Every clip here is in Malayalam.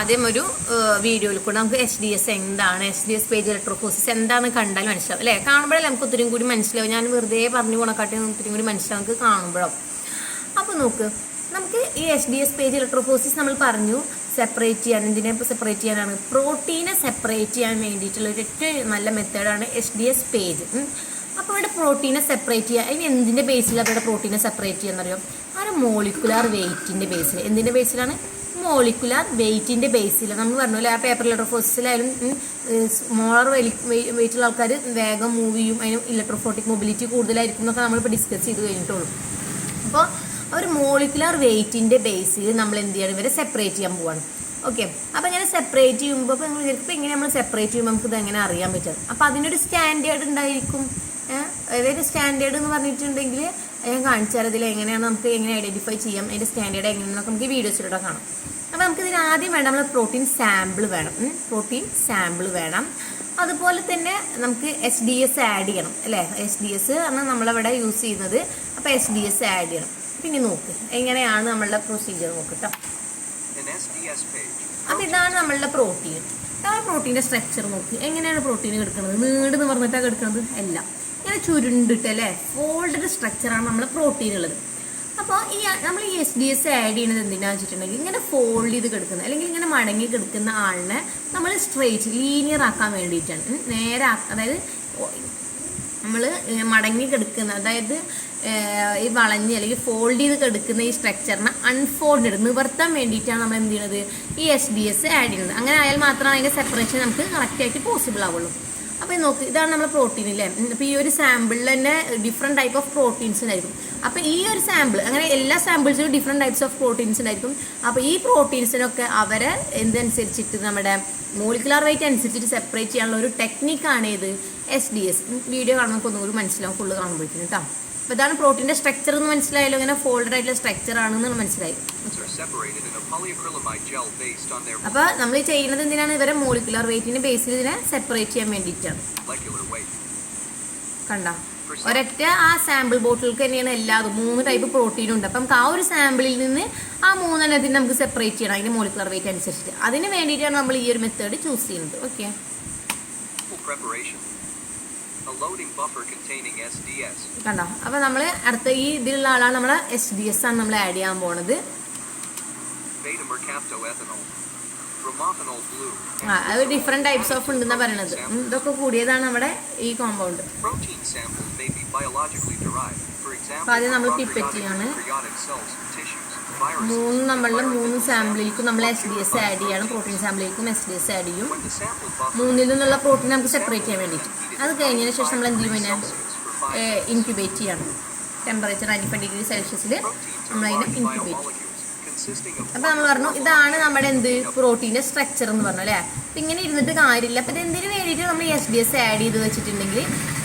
ആദ്യം ഒരു വീഡിയോയിൽ കൂടെ നമുക്ക് SDS എന്താണ്, SDS പേജ് ഇലക്ട്രോഫോസിസ് എന്താണെന്ന് കണ്ടാൽ മനസ്സിലാവും അല്ലേ? കാണുമ്പോഴല്ലേ നമുക്ക് ഒത്തിരി കൂടി മനസ്സിലാവും. ഞാൻ വെറുതെ പറഞ്ഞു പോണക്കാട്ടി ഒത്തിരി കൂടി മനസ്സിലാവും നമുക്ക് കാണുമ്പോഴോ. അപ്പോൾ നോക്ക്, നമുക്ക് ഈ SDS പേജ് ഇലക്ട്രോഫോസിസ് നമ്മൾ പറഞ്ഞു സെപ്പറേറ്റ് ചെയ്യാൻ. എന്തിനെ സെപ്പറേറ്റ് ചെയ്യാനാണ്? പ്രോട്ടീനെ സെപ്പറേറ്റ് ചെയ്യാൻ വേണ്ടിയിട്ടുള്ള ഒരു ഏറ്റവും നല്ല മെത്തേഡാണ് SDS പേജ്. അപ്പോൾ ഇവിടെ പ്രോട്ടീനെ സെപ്പറേറ്റ് ചെയ്യുക. അതിന് എന്തിൻ്റെ ബേസിലാണ് ഇവിടെ പ്രോട്ടീനെ സെപ്പറേറ്റ് ചെയ്യാന്നറിയോ? ആ ഒരു മോളിക്കുലാർ വെയ്റ്റിൻ്റെ ബേസിൽ. എന്തിൻ്റെ ബേസിലാണ്? മോളിക്കുലാർ വെയ്റ്റിൻ്റെ ബേസിൽ. നമ്മൾ പറഞ്ഞല്ലോ ആ പേപ്പർ ഇലക്ട്രോഫോസിസിലായാലും സ്മോളർ വെയിറ്റുള്ള ആൾക്കാർ വേഗം മൂവ് ചെയ്യും, അതിന് ഇലക്ട്രോഫോട്ടിക് മൊബിലിറ്റി കൂടുതലായിരിക്കും എന്നൊക്കെ നമ്മളിപ്പോൾ ഡിസ്കസ് ചെയ്ത് കഴിഞ്ഞിട്ടുള്ളൂ. അപ്പോൾ ഒരു മോളിക്കുലാർ വെയ്റ്റിൻ്റെ ബേസിൽ നമ്മൾ എന്ത് ചെയ്യണം? ഇവരെ സെപ്പറേറ്റ് ചെയ്യാൻ പോവാണ്. ഓക്കെ, അപ്പോൾ ഇങ്ങനെ സെപ്പറേറ്റ് ചെയ്യുമ്പോൾ ഇപ്പോൾ നിങ്ങൾ ചിലപ്പോൾ ഇങ്ങനെ നമ്മൾ സെപ്പറേറ്റ് ചെയ്യുമ്പോൾ നമുക്ക് ഇതെങ്ങനെ അറിയാൻ പറ്റും? അപ്പോൾ അതിനൊരു സ്റ്റാൻഡേർഡ് ഉണ്ടായിരിക്കും. അതായത് സ്റ്റാൻഡേർഡ് എന്ന് പറഞ്ഞിട്ടുണ്ടെങ്കിൽ ഞാൻ കാണിച്ചാൽ അതിൽ എങ്ങനെയാണ് നമുക്ക് എങ്ങനെ ഐഡൻറ്റിഫൈ ചെയ്യാം, അതിൻ്റെ സ്റ്റാൻഡേർഡ് എങ്ങനെയാണെന്നൊക്കെ നമുക്ക് വീഡിയോസിലൂടെ കാണാം. അപ്പോൾ നമുക്കിതിന് ആദ്യം വേണം നമ്മൾ പ്രോട്ടീൻ സാമ്പിൾ വേണം. പ്രോട്ടീൻ സാമ്പിൾ വേണം. അതുപോലെ തന്നെ നമുക്ക് SDS ആഡ് ചെയ്യണം അല്ലേ? SDS ആണ് നമ്മളവിടെ യൂസ് ചെയ്യുന്നത്. അപ്പോൾ SDS ആഡ് ചെയ്യണം. പിന്നെ നോക്ക് എങ്ങനെയാണ് നമ്മളുടെ പ്രൊസീജിയർ നോക്കട്ടോ. അപ്പം ഇതാണ് നമ്മളുടെ പ്രോട്ടീൻ. ആ പ്രോട്ടീൻ്റെ സ്ട്രക്ചർ നോക്ക്. എങ്ങനെയാണ് പ്രോട്ടീൻ കിടക്കുന്നത്? നീണ്ട് നിവർന്നിട്ടാണ് കിടക്കുന്നത്? എല്ലാം ഇങ്ങനെ ചുരുണ്ടിട്ട് അല്ലേ, ഫോൾഡഡ് സ്ട്രക്ചറാണ് നമ്മുടെ പ്രോട്ടീൻ ഉള്ളത്. അപ്പോൾ നമ്മൾ ഈ SDS ആഡ് ചെയ്യുന്നത് എന്തിനാണെന്ന് വെച്ചിട്ടുണ്ടെങ്കിൽ ഇങ്ങനെ ഫോൾഡ് ചെയ്ത് കിടക്കുന്ന അല്ലെങ്കിൽ ഇങ്ങനെ മടങ്ങി കിടക്കുന്ന ആളിനെ നമ്മൾ സ്ട്രെയിറ്റ് ലീനിയർ ആക്കാൻ വേണ്ടിയിട്ടാണ്. നേരെ അതായത് നമ്മൾ മടങ്ങി കിടക്കുന്ന, അതായത് ഈ വളഞ്ഞ് അല്ലെങ്കിൽ ഫോൾഡ് ചെയ്ത് കിടക്കുന്ന ഈ സ്ട്രക്ചറിനെ അൺഫോൾഡഡ് നിവർത്താൻ വേണ്ടിയിട്ടാണ് നമ്മൾ എന്ത് ചെയ്യുന്നത്? ഈ SDS ആഡ് ചെയ്യുന്നത്. അങ്ങനെ ആയാൽ മാത്രമേ അതിൻ്റെ സെപ്പറേഷൻ നമുക്ക് കറക്റ്റായിട്ട് പോസിബിൾ ആവുള്ളൂ. അപ്പോൾ നോക്ക്, ഇതാണ് നമ്മുടെ പ്രോട്ടീൻ അല്ലേ? അപ്പോൾ ഈ ഒരു സാമ്പിളിൽ തന്നെ ഡിഫറെൻറ്റ് ടൈപ്പ് ഓഫ് പ്രോട്ടീൻസ് ഉണ്ടായിരിക്കും. അപ്പോൾ ഈ ഒരു സാമ്പിൾ അങ്ങനെ എല്ലാ സാമ്പിൾസിലും ഡിഫറെൻറ്റ് ടൈപ്സ് ഓഫ് പ്രോട്ടീൻസ് ഉണ്ടായിരിക്കും. അപ്പോൾ ഈ പ്രോട്ടീൻസിനൊക്കെ അവരെ എന്തനുസരിച്ചിട്ട് നമ്മുടെ മോളിക്കുലാർ വെയിറ്റ് അനുസരിച്ചിട്ട് സെപ്പറേറ്റ് ചെയ്യാനുള്ള ഒരു ടെക്നിക്കാണ് ഇത് SDS. വീഡിയോ കാണുമ്പോൾ ഒന്നുകൂടി മനസ്സിലാവും ഫുള്ള് കാണുമ്പോഴേക്കും കേട്ടോ. അപ്പോൾ ഇതാണ് പ്രോട്ടീൻ്റെ സ്ട്രക്ചർ എന്ന് മനസ്സിലായല്ലോ. ഇങ്ങനെ ഫോൾഡഡ് ആയിട്ടുള്ള സ്ട്രക്ചർ ആണെന്ന് മനസ്സിലായി. അപ്പോൾ നമ്മൾ ചെയ്യുന്നത് എന്തിനാണ്? ഇവരെ മോളിക്കുലാർ വെയിറ്റിന്റെ ബേസിൽ ഇതിനെ സെപ്പറേറ്റ് ചെയ്യാൻ വേണ്ടിയിട്ടാണ്. കണ്ട ഒരൊറ്റ ആ സാമ്പിൾ ബോട്ടിലേക്ക് തന്നെയാണ് എല്ലാതും 3 ടൈപ്പ് പ്രോട്ടീൻ ഉണ്ട്. അപ്പം നമുക്ക് ആ ഒരു സാമ്പിളിൽ നിന്ന് ആ 3 നമുക്ക് സെപ്പറേറ്റ് ചെയ്യണം അതിന്റെ മോളിക്കുലാർ വെയിറ്റ് അനുസരിച്ചിട്ട്. അതിന് വേണ്ടിയിട്ടാണ് നമ്മൾ ഈ ഒരു മെത്തേഡ് ചൂസ് ചെയ്യുന്നത്. ഓക്കെ, കണ്ടോ? അപ്പൊ നമ്മൾ അടുത്ത ഈ ഇതിലുള്ള ആളാണ് നമ്മളെ SDS ആണ് നമ്മൾ ആഡ് ചെയ്യാൻ പോണത്. അത് ഡിഫറെന്റ് ടൈപ്സ് ഓഫ് ഉണ്ടെന്നാ പറയണത്. ഇതൊക്കെ കൂടിയതാണ് നമ്മുടെ ഈ കോമ്പൗണ്ട്. ആദ്യം നമ്മൾ പിപ്പറ്റ് ചെയ്യാണ്. 3 സാമ്പിളിലേക്കും നമ്മൾ SDS ആഡ് ചെയ്യാണ്. പ്രോട്ടീൻ സാമ്പിളിലേക്കും SDS ആഡ് ചെയ്യും. 3 നിന്നുള്ള പ്രോട്ടീൻ നമുക്ക് സെപ്പറേറ്റ് ചെയ്യാൻ വേണ്ടിയിട്ട്. അത് കഴിഞ്ഞതിന് ശേഷം നമ്മൾ എന്ത് ചെയ്യും? പിന്നെ ഇൻക്യുബേറ്റ് ചെയ്യണം. ടെമ്പറേച്ചർ 95°C നമ്മളതിനെ ഇൻക്യുബേറ്റ് ചെയ്യും. അപ്പം നമ്മൾ പറഞ്ഞു ഇതാണ് നമ്മുടെ എന്ത് പ്രോട്ടീൻ്റെ സ്ട്രക്ചർ എന്ന് പറഞ്ഞു അല്ലേ? അപ്പം ഇങ്ങനെ ഇരുന്നിട്ട് കാര്യമില്ല. അപ്പം ഇത് എന്തിനു വേണ്ടിയിട്ട് നമ്മൾ SDS ആഡ് ചെയ്ത് വെച്ചിട്ടുണ്ടെങ്കിൽ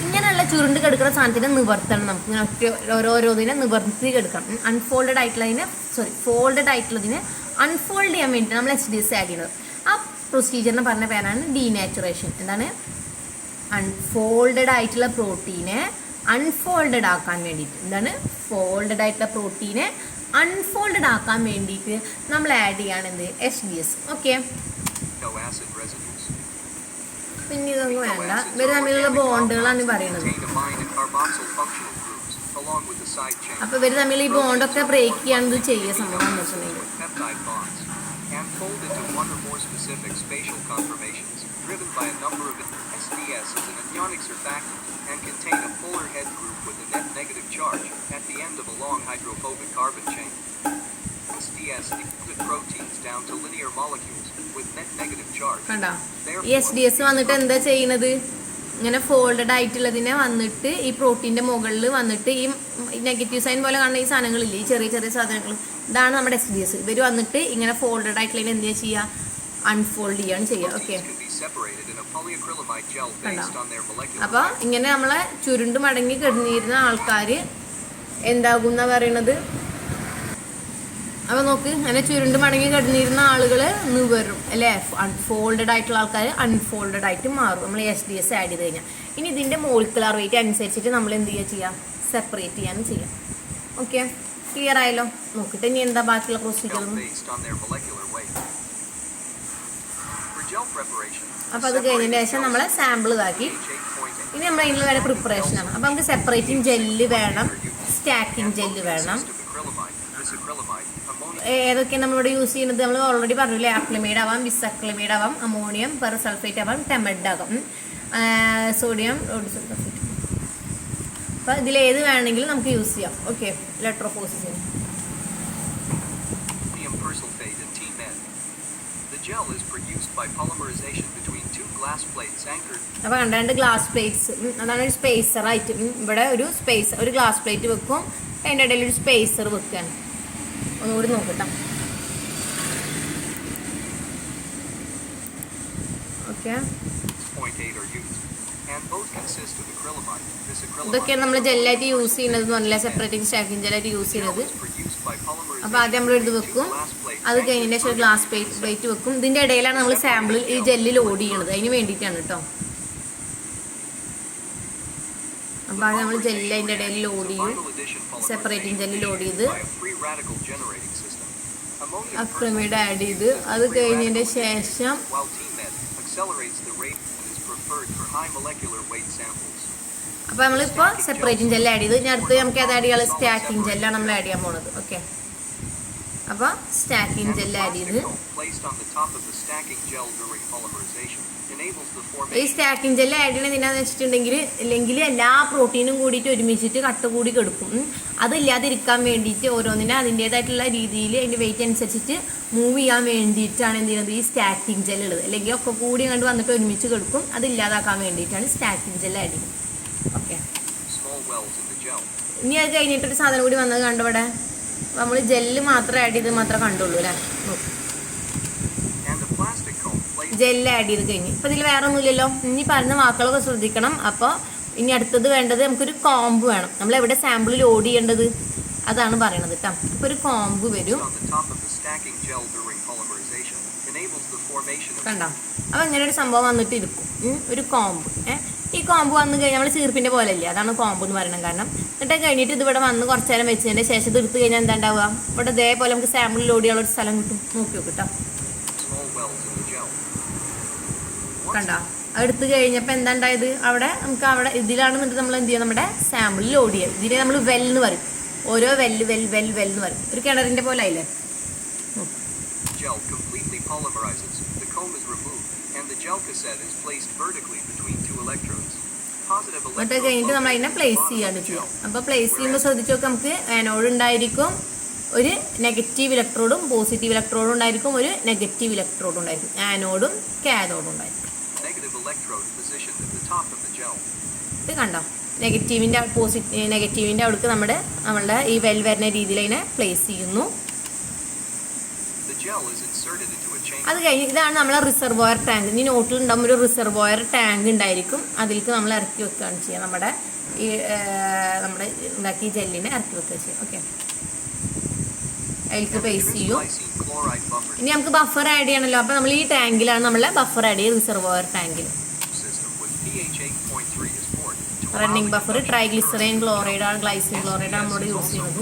ഇങ്ങനെയുള്ള ചുരുണ്ട് കിടക്കുന്ന സാധനത്തിനെ നിവർത്തണം. നമുക്ക് ഇങ്ങനെ ഓരോരോതിനെ നിവർത്തി കിടക്കണം. അൺഫോൾഡഡ് ആയിട്ടുള്ളതിനെ ഫോൾഡഡ് ആയിട്ടുള്ളതിനെ അൺഫോൾഡ് ചെയ്യാൻ വേണ്ടിയിട്ട് നമ്മൾ SDS ആഡ് ചെയ്യുന്നത്. ആ പ്രൊസീജിയറിന് പറഞ്ഞ പേരാണ് ഡീനാച്ചുറേഷൻ. എന്താണ്? അൺഫോൾഡഡ് ആയിട്ടുള്ള പ്രോട്ടീനെ അൺഫോൾഡഡ് ആക്കാൻ വേണ്ടിയിട്ട്. എന്താണ്? ഫോൾഡഡ് ആയിട്ടുള്ള പ്രോട്ടീനെ അൺഫോൾഡഡ് ആക്കാൻ വേണ്ടിയിട്ട് നമ്മൾ ആഡ് ചെയ്യാണ് എന്ത്? SDS. ഓക്കെ, പിന്നെ ഇതൊന്നും വേണ്ട. ഇവർ തമ്മിലുള്ള ബോണ്ടുകളാണ് പറയുന്നത്. അപ്പൊ ഇവർ തമ്മിൽ ഈ ബോണ്ടൊക്കെ ബ്രേക്ക് ചെയ്യാൻ ഇത് ചെയ്യുക സംഭവം എന്ന് വെച്ചിട്ടുണ്ടെങ്കിൽ SDS is an anionic surfactant and contain a polar head group with a net negative charge at the end of a long hydrophobic carbon chain. SDS decoded proteins down to linear molecules with net negative charge. കണ്ടോ? ഈ SDS വന്നിട്ട് എന്താ ചെയ്യുന്നത്? ഇങ്ങനെ ഫോൾഡഡ് ആയിട്ടുള്ളതിനെ വന്നിട്ട് ഈ പ്രോട്ടീൻ്റെ മുകളിൽ വന്നിട്ട് ഈ നെഗറ്റീവ് സൈൻ പോലെ കാണുന്ന ഈ സാധനങ്ങളില്ലേ, ഈ ചെറിയ ചെറിയ സാധനങ്ങൾ, ഇതാണ് നമ്മുടെ SDS. ഇവർ വന്നിട്ട് ഇങ്ങനെ ഫോൾഡഡ് ആയിട്ടുള്ളതിനെ എന്താ ചെയ്യുക? അൺഫോൾഡ് ചെയ്യാണ് ചെയ്യുക. ഓക്കെ, അപ്പൊ ഇങ്ങനെ നമ്മളെ ചുരുണ്ട് മടങ്ങി കിടന്നിരുന്ന ആൾക്കാർ എന്താകും എന്നാ പറയണത്? അപ്പൊ നോക്ക്, അങ്ങനെ ചുരുണ്ട് മടങ്ങി കിടന്നിരുന്ന ആളുകൾ നിവരും അല്ലേ? ഫോൾഡഡ് ആയിട്ടുള്ള ആൾക്കാർ അൺഫോൾഡഡ് ആയിട്ട് മാറും നമ്മൾ SDS ആഡ് ചെയ്ത് കഴിഞ്ഞാൽ. ഇനി ഇതിന്റെ മോളിക്കുലാർ വെയിറ്റ് അനുസരിച്ചിട്ട് നമ്മൾ എന്ത് ചെയ്യാം? സെപ്പറേറ്റ് ചെയ്യാനും ചെയ്യാം. ഓക്കെ, ക്ലിയർ ആയല്ലോ? നോക്കിട്ട് ഇനി എന്താ ബാക്കിയുള്ള പ്രൊസീജിയർ? അപ്പോൾ അത് കഴിഞ്ഞതിന് ശേഷം നമ്മൾ സാമ്പിൾ ഇതാക്കി. ഇനി നമ്മൾ അതിനുള്ള വേണ്ട പ്രിപ്പറേഷനാണ്. അപ്പോൾ നമുക്ക് സെപ്പറേറ്റിംഗ് ജെല്ല് വേണം, സ്റ്റാക്കിംഗ് ജെല്ല് വേണം. ഏതൊക്കെ നമ്മളിവിടെ യൂസ് ചെയ്യുന്നത് നമ്മൾ ഓൾറെഡി പറഞ്ഞില്ലേ. അക്ലിമൈഡ് ആവാം, ബിസക്ലിമൈഡ് ആവാം, അമോണിയം പെർസൾഫേറ്റ് ആവാം, ടെമഡ് ആകാം, സോഡിയം സൾഫേറ്റ്. അപ്പോൾ ഇതിലേത് വേണമെങ്കിലും നമുക്ക് യൂസ് ചെയ്യാം. ഓക്കെ, ഇലക്ട്രോഫോസിസിന്. അപ്പോൾ കണ്ട ഗ്ലാസ് പ്ലേറ്റ്സ്, അതാണ് ഒരു സ്പേസർ ആയിട്ട്. ഇവിടെ ഒരു ഗ്ലാസ് പ്ലേറ്റ് വെക്കും, അതിൻ്റെ ഇടയിൽ ഒരു സ്പേസർ വെക്കുകയാണ്. ഒന്നുകൂടി നോക്കട്ടെ. ഓക്കെ, ഇതൊക്കെയാണ് നമ്മൾ ജെല്ലായിട്ട് യൂസ് ചെയ്യുന്നത് എന്ന് പറഞ്ഞില്ല, സെപ്പറേറ്റിംഗ് സ്റ്റാക്കിംഗ് ജെല്ലായിട്ട് യൂസ് ചെയ്യുന്നത്. അപ്പോൾ ആദ്യം നമ്മൾ എടുത്ത് വെക്കും, അത് കഴിഞ്ഞതിന് ശേഷം ഗ്ലാസ് പ്ലേറ്റ് വെക്കും. ഇതിൻ്റെ ഇടയിലാണ് നമ്മൾ സാമ്പിൾ ഈ ജെല്ലിൽ ലോഡ് ചെയ്യണത്, അതിന് വേണ്ടിയിട്ടാണ് കേട്ടോ. അപ്പോൾ അത് നമ്മൾ ജെല്ല് അതിൻ്റെ ഇടയിൽ ലോഡ് ചെയ്യും, സെപ്പറേറ്റിംഗ് ജെല്ല് ലോഡ് ചെയ്ത് അക്രിമൈഡ് ആഡ് ചെയ്ത് അത് കഴിഞ്ഞതിൻ്റെ ശേഷം അപ്പോൾ നമ്മളിപ്പോൾ സെപ്പറേറ്റിംഗ് ജെല്ല് ആഡ് ചെയ്ത് ഇനി അടുത്ത് നമുക്ക് അത് ആഡ് ചെയ്യാനുള്ള സ്റ്റാക്കിംഗ് ജെല്ലാണ് നമ്മൾ ആഡ് ചെയ്യാൻ പോകുന്നത്. ഓക്കെ, അപ്പോൾ സ്റ്റാക്കിംഗ് ജെല്ല് ആഡ് ചെയ്ത് ഈ സ്റ്റാക്കിംഗ് ജെല്ല് ആഡ് ചെയ്യണത് എന്താണെന്ന് വെച്ചിട്ടുണ്ടെങ്കിൽ ഇല്ലെങ്കിൽ എല്ലാ പ്രോട്ടീനും കൂടിയിട്ട് ഒരുമിച്ചിട്ട് കട്ട കൂടി കെടുക്കും. അതില്ലാതിരിക്കാൻ വേണ്ടിയിട്ട് ഓരോന്നിനും അതിൻ്റേതായിട്ടുള്ള രീതിയിൽ അതിൻ്റെ വെയിറ്റ് അനുസരിച്ചിട്ട് മൂവ് ചെയ്യാൻ വേണ്ടിയിട്ടാണ് എന്ത് ചെയ്യുന്നത് ഈ സ്റ്റാക്കിംഗ് ജെല്ല് ഉള്ളത്. അല്ലെങ്കിൽ ഒക്കെ കൂടി കണ്ട് വന്നിട്ട് ഒരുമിച്ച് കെടുക്കും. അതില്ലാതാക്കാൻ വേണ്ടിയിട്ടാണ് സ്റ്റാക്കിംഗ് ജെല്ല് ആഡ് ചെയ്യുന്നത്. ഓക്കെ, ഇനി അത് കഴിഞ്ഞിട്ടൊരു സാധനം കൂടി വന്നത് കണ്ടവിടെ നമ്മൾ ജെല്ല് മാത്രം ആഡ് ചെയ്ത് മാത്രമേ കണ്ടുള്ളൂ അല്ലേ. ജെല്ല് ആഡ് ചെയ്ത് കഴിഞ്ഞ് ഇപ്പം ഇതിൽ വേറെ ഒന്നുമില്ലല്ലോ. ഇനി പറഞ്ഞ വാക്കുകളൊക്കെ ശ്രദ്ധിക്കണം. അപ്പോൾ ഇനി അടുത്തത് വേണ്ടത് നമുക്കൊരു കോംബ് വേണം. നമ്മൾ എവിടെ സാമ്പിൾ ലോഡ് ചെയ്യേണ്ടത് അതാണ് പറയണത് കേട്ടോ. ഇപ്പോൾ ഒരു കോംബ് വരും കണ്ടോ. അപ്പോൾ ഇങ്ങനെ ഒരു സംഭവം വന്നിട്ട് ഇരിക്കും, ഒരു കോംബ്. ഈ കോംബ് വന്നു കഴിഞ്ഞാൽ നമ്മൾ ചീർപ്പിൻ്റെ പോലെ അല്ലേ, അതാണ് കോംബ് എന്ന് പറയുന്നത്. കാരണം എന്നിട്ട് കഴിഞ്ഞിട്ട് ഇത് ഇവിടെ വന്ന് കുറച്ച് നേരം വെച്ചതിൻ്റെ ശേഷം ഇത് എടുത്തു കഴിഞ്ഞാൽ എന്താ ഉണ്ടാവുക, ഇവിടെ ഇതേപോലെ നമുക്ക് സാമ്പിൾ ലോഡ് ചെയ്യാനുള്ള ഒരു സ്ഥലം കിട്ടും. നോക്കി നോക്കും കേട്ടോ. കണ്ടോ, എടുത്തു കഴിഞ്ഞപ്പോൾ എന്താ ഉണ്ടായത്, അവിടെ നമുക്ക് അവിടെ ഇതിലാണ് എന്നിട്ട് നമ്മൾ എന്ത് ചെയ്യുക, നമ്മുടെ സാമ്പിൾ ലോഡ് ചെയ്യുക. ഇതിനെ നമ്മൾ വെല്ലെന്ന് പറയും. ഓരോ വെല്ല് എന്ന് പറയും. ഒരു കിണറിൻ്റെ പോലെ ആയില്ലേ. എന്നിട്ട് കഴിഞ്ഞിട്ട് നമ്മൾ അതിനെ പ്ലേസ് ചെയ്യാണ് ചെയ്യുക. അപ്പോൾ പ്ലേസ് ചെയ്യുമ്പോൾ ശ്രദ്ധിച്ചു നോക്കാം, നമുക്ക് ആനോഡ് ഉണ്ടായിരിക്കും, ഒരു നെഗറ്റീവ് ഇലക്ട്രോഡും പോസിറ്റീവ് ഇലക്ട്രോഡും ഉണ്ടായിരിക്കും, ഒരു നെഗറ്റീവ് ഇലക്ട്രോഡും ഉണ്ടായിരിക്കും, ആനോഡും കാഥോഡും ഉണ്ടായിരിക്കും. ഇത് കണ്ടോ, നെഗറ്റീവിൻ്റെ അവിടേക്ക് നമ്മളുടെ ഈ വെൽ വരുന്ന രീതിയിൽ അതിനെ പ്ലേസ് ചെയ്യുന്നു. അത് കഴിഞ്ഞ് ഇതാണ് നമ്മളെ റിസർവോയർ ടാങ്ക്. ഇനി നോട്ടിലുണ്ടാകുമ്പോൾ ഒരു റിസർവോയർ ടാങ്ക് ഉണ്ടായിരിക്കും. അതിലേക്ക് നമ്മൾ ഇറക്കി വെക്കുകയാണ് ചെയ്യുക. നമ്മുടെ ഉണ്ടാക്കിയ ജെല്ലിനെ ഇറക്കി വെക്കുക ചെയ്യുക. ഓക്കെ, അതിലേക്ക് പ്ലേസ് ചെയ്യും. ഇനി നമുക്ക് ബഫർ ആഡ് ചെയ്യണമല്ലോ. അപ്പോൾ നമ്മൾ ഈ ടാങ്കിലാണ് നമ്മളെ ബഫർ ആഡ് ചെയ്യുക, റിസർവോയർ ടാങ്കിൽ. റണ്ണിങ് ബഫർ ട്രൈഗ്ലിസറൈൻ ക്ലോറൈഡ് ആണ്, ഗ്ലൈസിൻ ക്ലോറൈഡ് ആണ് നമ്മളോട് യൂസ് ചെയ്യുന്നത്.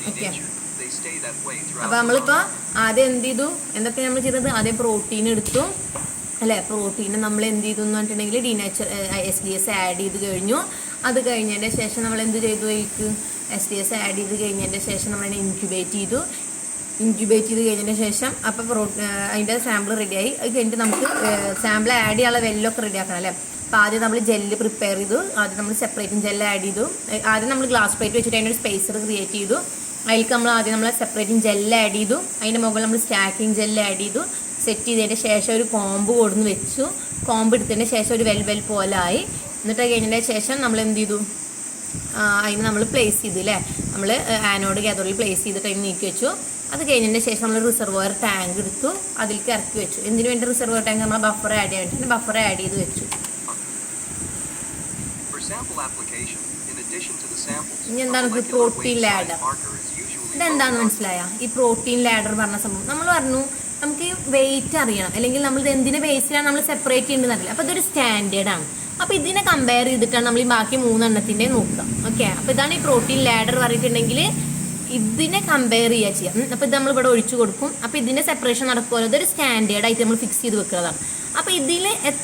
ഓക്കെ, അപ്പോൾ നമ്മളിപ്പോൾ ആദ്യം എന്ത് ചെയ്തു, എന്തൊക്കെ നമ്മൾ ചെയ്തത്, ആദ്യം പ്രോട്ടീൻ എടുത്തു അല്ലേ. പ്രോട്ടീൻ നമ്മൾ എന്ത് ചെയ്തു എന്ന് പറഞ്ഞിട്ടുണ്ടെങ്കിൽ SDS ആഡ് ചെയ്ത് കഴിഞ്ഞു. അത് കഴിഞ്ഞതിൻ്റെ ശേഷം നമ്മൾ എന്ത് ചെയ്തു, അതിലേക്ക് SDS ആഡ് ചെയ്ത് കഴിഞ്ഞതിൻ്റെ ശേഷം നമ്മളതിനെ ഇൻക്യുബേറ്റ് ചെയ്ത് കഴിഞ്ഞതിന് ശേഷം അപ്പോൾ അതിൻ്റെ സാമ്പിൾ റെഡിയായി. അത് കഴിഞ്ഞിട്ട് നമുക്ക് സാമ്പിൾ ആഡ് ചെയ്യാനുള്ള വെല്ലൊക്കെ റെഡിയാക്കണം അല്ലേ. അപ്പോൾ ആദ്യം നമ്മൾ ജെല്ല് പ്രിപ്പയർ ചെയ്തു. ആദ്യം നമ്മൾ സെപ്പറേറ്റിംഗ് ജെല്ല് ആഡ് ചെയ്തു. ആദ്യം നമ്മൾ ഗ്ലാസ് പ്ലേറ്റ് വെച്ചിട്ട് അതിനൊരു സ്പേസർ ക്രിയേറ്റ് ചെയ്തു. അതിലേക്ക് നമ്മൾ ആദ്യം നമ്മൾ സെപ്പറേറ്റിംഗ് ജെല്ല് ആഡ് ചെയ്തു. അതിൻ്റെ മുകളിൽ നമ്മൾ സ്റ്റാക്കിംഗ് ജെല്ല് ആഡ് ചെയ്തു. സെറ്റ് ചെയ്തതിൻ്റെ ശേഷം ഒരു കോംബ് കൊടുന്ന് വെച്ചു. കോംബ് എടുത്തതിൻ്റെ ശേഷം ഒരു വെൽ പോലെ ആയി. എന്നിട്ട് കഴിഞ്ഞതിൻ്റെ ശേഷം നമ്മൾ എന്ത് ചെയ്തു, അതിന് നമ്മൾ പ്ലേസ് ചെയ്തു അല്ലേ. നമ്മൾ ആനോഡ് കാഥോഡിൽ പ്ലേസ് ചെയ്തിട്ട് അതിന് നീക്കി വെച്ചു. അത് കഴിഞ്ഞതിന് ശേഷം നമ്മൾ റിസർവോയർ ടാങ്ക് എടുത്തു, അതിലേക്ക് ഇറക്കി വെച്ചു. എന്തിനു വേണ്ടി റിസർവോയർ ടാങ്ക്, നമ്മൾ ബഫർ ആഡ് ചെയ്യാൻ വേണ്ടി ബഫർ ആഡ് ചെയ്ത് വെച്ചു. ഇനി എന്താണ് പ്രോട്ടീൻ ലാഡർ. ഇതെന്താണെന്ന് മനസ്സിലായ? ഈ പ്രോട്ടീൻ ലാഡർ പറഞ്ഞ സംഭവം നമ്മൾ പറഞ്ഞു, നമുക്ക് വെയിറ്റ് അറിയണം, അല്ലെങ്കിൽ നമ്മൾ ഇത് എന്തിൻ്റെ ബേസിലാണ് നമ്മൾ സെപ്പറേറ്റ് ചെയ്യേണ്ടതെന്നറിയില്ല. അപ്പോൾ ഇതൊരു സ്റ്റാൻഡേർഡാണ്. അപ്പോൾ ഇതിനെ കമ്പയർ ചെയ്തിട്ടാണ് നമ്മൾ ഈ ബാക്കി 3 എണ്ണത്തിൻ്റെ നോക്കുക. ഓക്കെ, അപ്പോൾ ഇതാണ് ഈ പ്രോട്ടീൻ ലാഡർ പറഞ്ഞിട്ടുണ്ടെങ്കിൽ ഇതിനെ കമ്പയർ ചെയ്യുക ചെയ്യാം. അപ്പോൾ ഇത് നമ്മളിവിടെ ഒഴിച്ചു കൊടുക്കും. അപ്പോൾ ഇതിൻ്റെ സെപ്പറേഷൻ നടക്കുമല്ലോ, ഇതൊരു സ്റ്റാൻഡേർഡായിട്ട് നമ്മൾ ഫിക്സ് ചെയ്ത് വെക്കുന്നതാണ്. അപ്പോൾ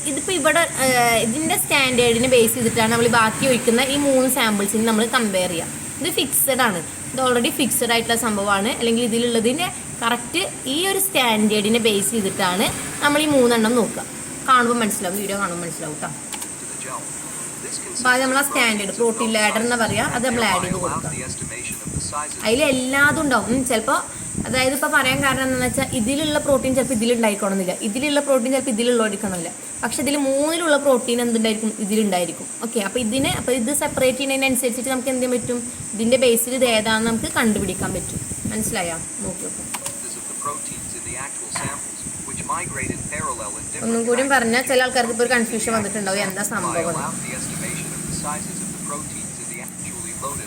ഇതിപ്പോൾ ഇവിടെ ഇതിൻ്റെ സ്റ്റാൻഡേർഡിനെ ബേസ് ചെയ്തിട്ടാണ് നമ്മൾ ബാക്കി ഒഴിക്കുന്ന ഈ 3 സാമ്പിൾസിന് നമ്മൾ കമ്പയർ ചെയ്യുക. ഇത് ഫിക്സഡ് ആണ്, ഇത് ഓൾറെഡി ഫിക്സഡ് ആയിട്ടുള്ള സംഭവമാണ്. അല്ലെങ്കിൽ ഇതിലുള്ളതിൻ്റെ കറക്റ്റ് ഈ ഒരു സ്റ്റാൻഡേർഡിനെ ബേസ് ചെയ്തിട്ടാണ് നമ്മൾ ഈ 3 എണ്ണം നോക്കുക. കാണുമ്പോൾ മനസ്സിലാവും, വീഡിയോ കാണുമ്പോൾ മനസ്സിലാവും കേട്ടോ. അപ്പോൾ അത് നമ്മൾ ആ സ്റ്റാൻഡേർഡ് പ്രോട്ടീൻ ലാഡർ എന്ന് പറയുക, അത് നമ്മൾ ആഡ് ചെയ്ത് കൊടുക്കുക. അതിൽ എല്ലാതും ഉണ്ടാവും. ചിലപ്പോൾ അതായത് ഇപ്പോൾ പറയാൻ കാരണം എന്താണെന്ന് വെച്ചാൽ ഇതിലുള്ള പ്രോട്ടീൻ ചിലപ്പോൾ ഇതിലുണ്ടായിക്കണമെന്നില്ല, ഇതിലുള്ള പ്രോട്ടീൻ ചിലപ്പോൾ ഇതിലുള്ളടിക്കണമെന്നില്ല. പക്ഷെ ഇതിൽ 3ലുള്ള പ്രോട്ടീൻ എന്തുണ്ടായിരിക്കും, ഇതിലുണ്ടായിരിക്കും. ഓക്കെ, അപ്പോൾ ഇത് സെപ്പറേറ്റ് ചെയ്യുന്നതിനനുസരിച്ചിട്ട് നമുക്ക് എന്ത് ചെയ്യാൻ പറ്റും, ഇതിൻ്റെ ബേസിൽ ഇത് ഏതാണെന്ന് നമുക്ക് കണ്ടുപിടിക്കാൻ പറ്റും. മനസ്സിലായോ? നോക്കി നോക്കും. ഒന്നും കൂടി പറഞ്ഞാൽ ചില ആൾക്കാർക്ക് ഇപ്പോൾ ഒരു കൺഫ്യൂഷൻ വന്നിട്ടുണ്ടാവും, എന്താ സംഭവം.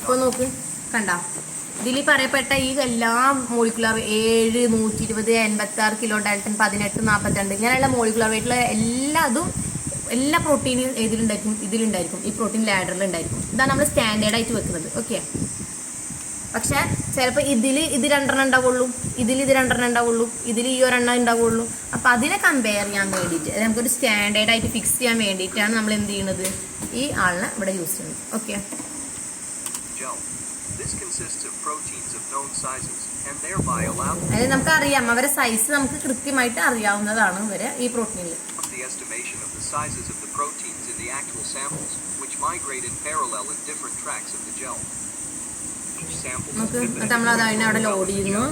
ഇപ്പോൾ നോക്ക്, കണ്ട ഇതിൽ പറയപ്പെട്ട ഈ എല്ലാ മോളിക്കുലർ 7, 120, 86 കിലോ ഡാൽട്ടൺ, 18, 42 ഇങ്ങനെയുള്ള മോളിക്കുലർ വെയിറ്റുള്ള എല്ലാ പ്രോട്ടീനും ഇതിലുണ്ടായിരിക്കും, ഈ പ്രോട്ടീൻ ലാഡറിൽ ഉണ്ടായിരിക്കും. ഇതാണ് നമ്മൾ സ്റ്റാൻഡേർഡായിട്ട് വെക്കുന്നത്. ഓക്കെ, പക്ഷെ ചിലപ്പോൾ ഇത് 2 ഉണ്ടാവുള്ളൂ, ഇത് 2 ഉണ്ടാവുള്ളൂ, ഇതിൽ ഈ 1 ഉണ്ടാവുള്ളൂ. അപ്പം അതിനെ കമ്പയർ ചെയ്യാൻ വേണ്ടിയിട്ട് നമുക്കൊരു സ്റ്റാൻഡേർഡായിട്ട് ഫിക്സ് ചെയ്യാൻ വേണ്ടിയിട്ടാണ് നമ്മൾ എന്ത് ചെയ്യുന്നത്, ഈ ആളിനെ ഇവിടെ യൂസ് ചെയ്യുന്നത്. ഓക്കെ, അതായത് നമുക്കറിയാം അവരെ സൈസ് നമുക്ക് കൃത്യമായിട്ട് അറിയാവുന്നതാണ് ഇവരെ ഈ പ്രോട്ടീനിൽ. നമുക്ക് നമ്മൾ അതിനെ അവിടെ ലോഡ് ചെയ്യുന്നു.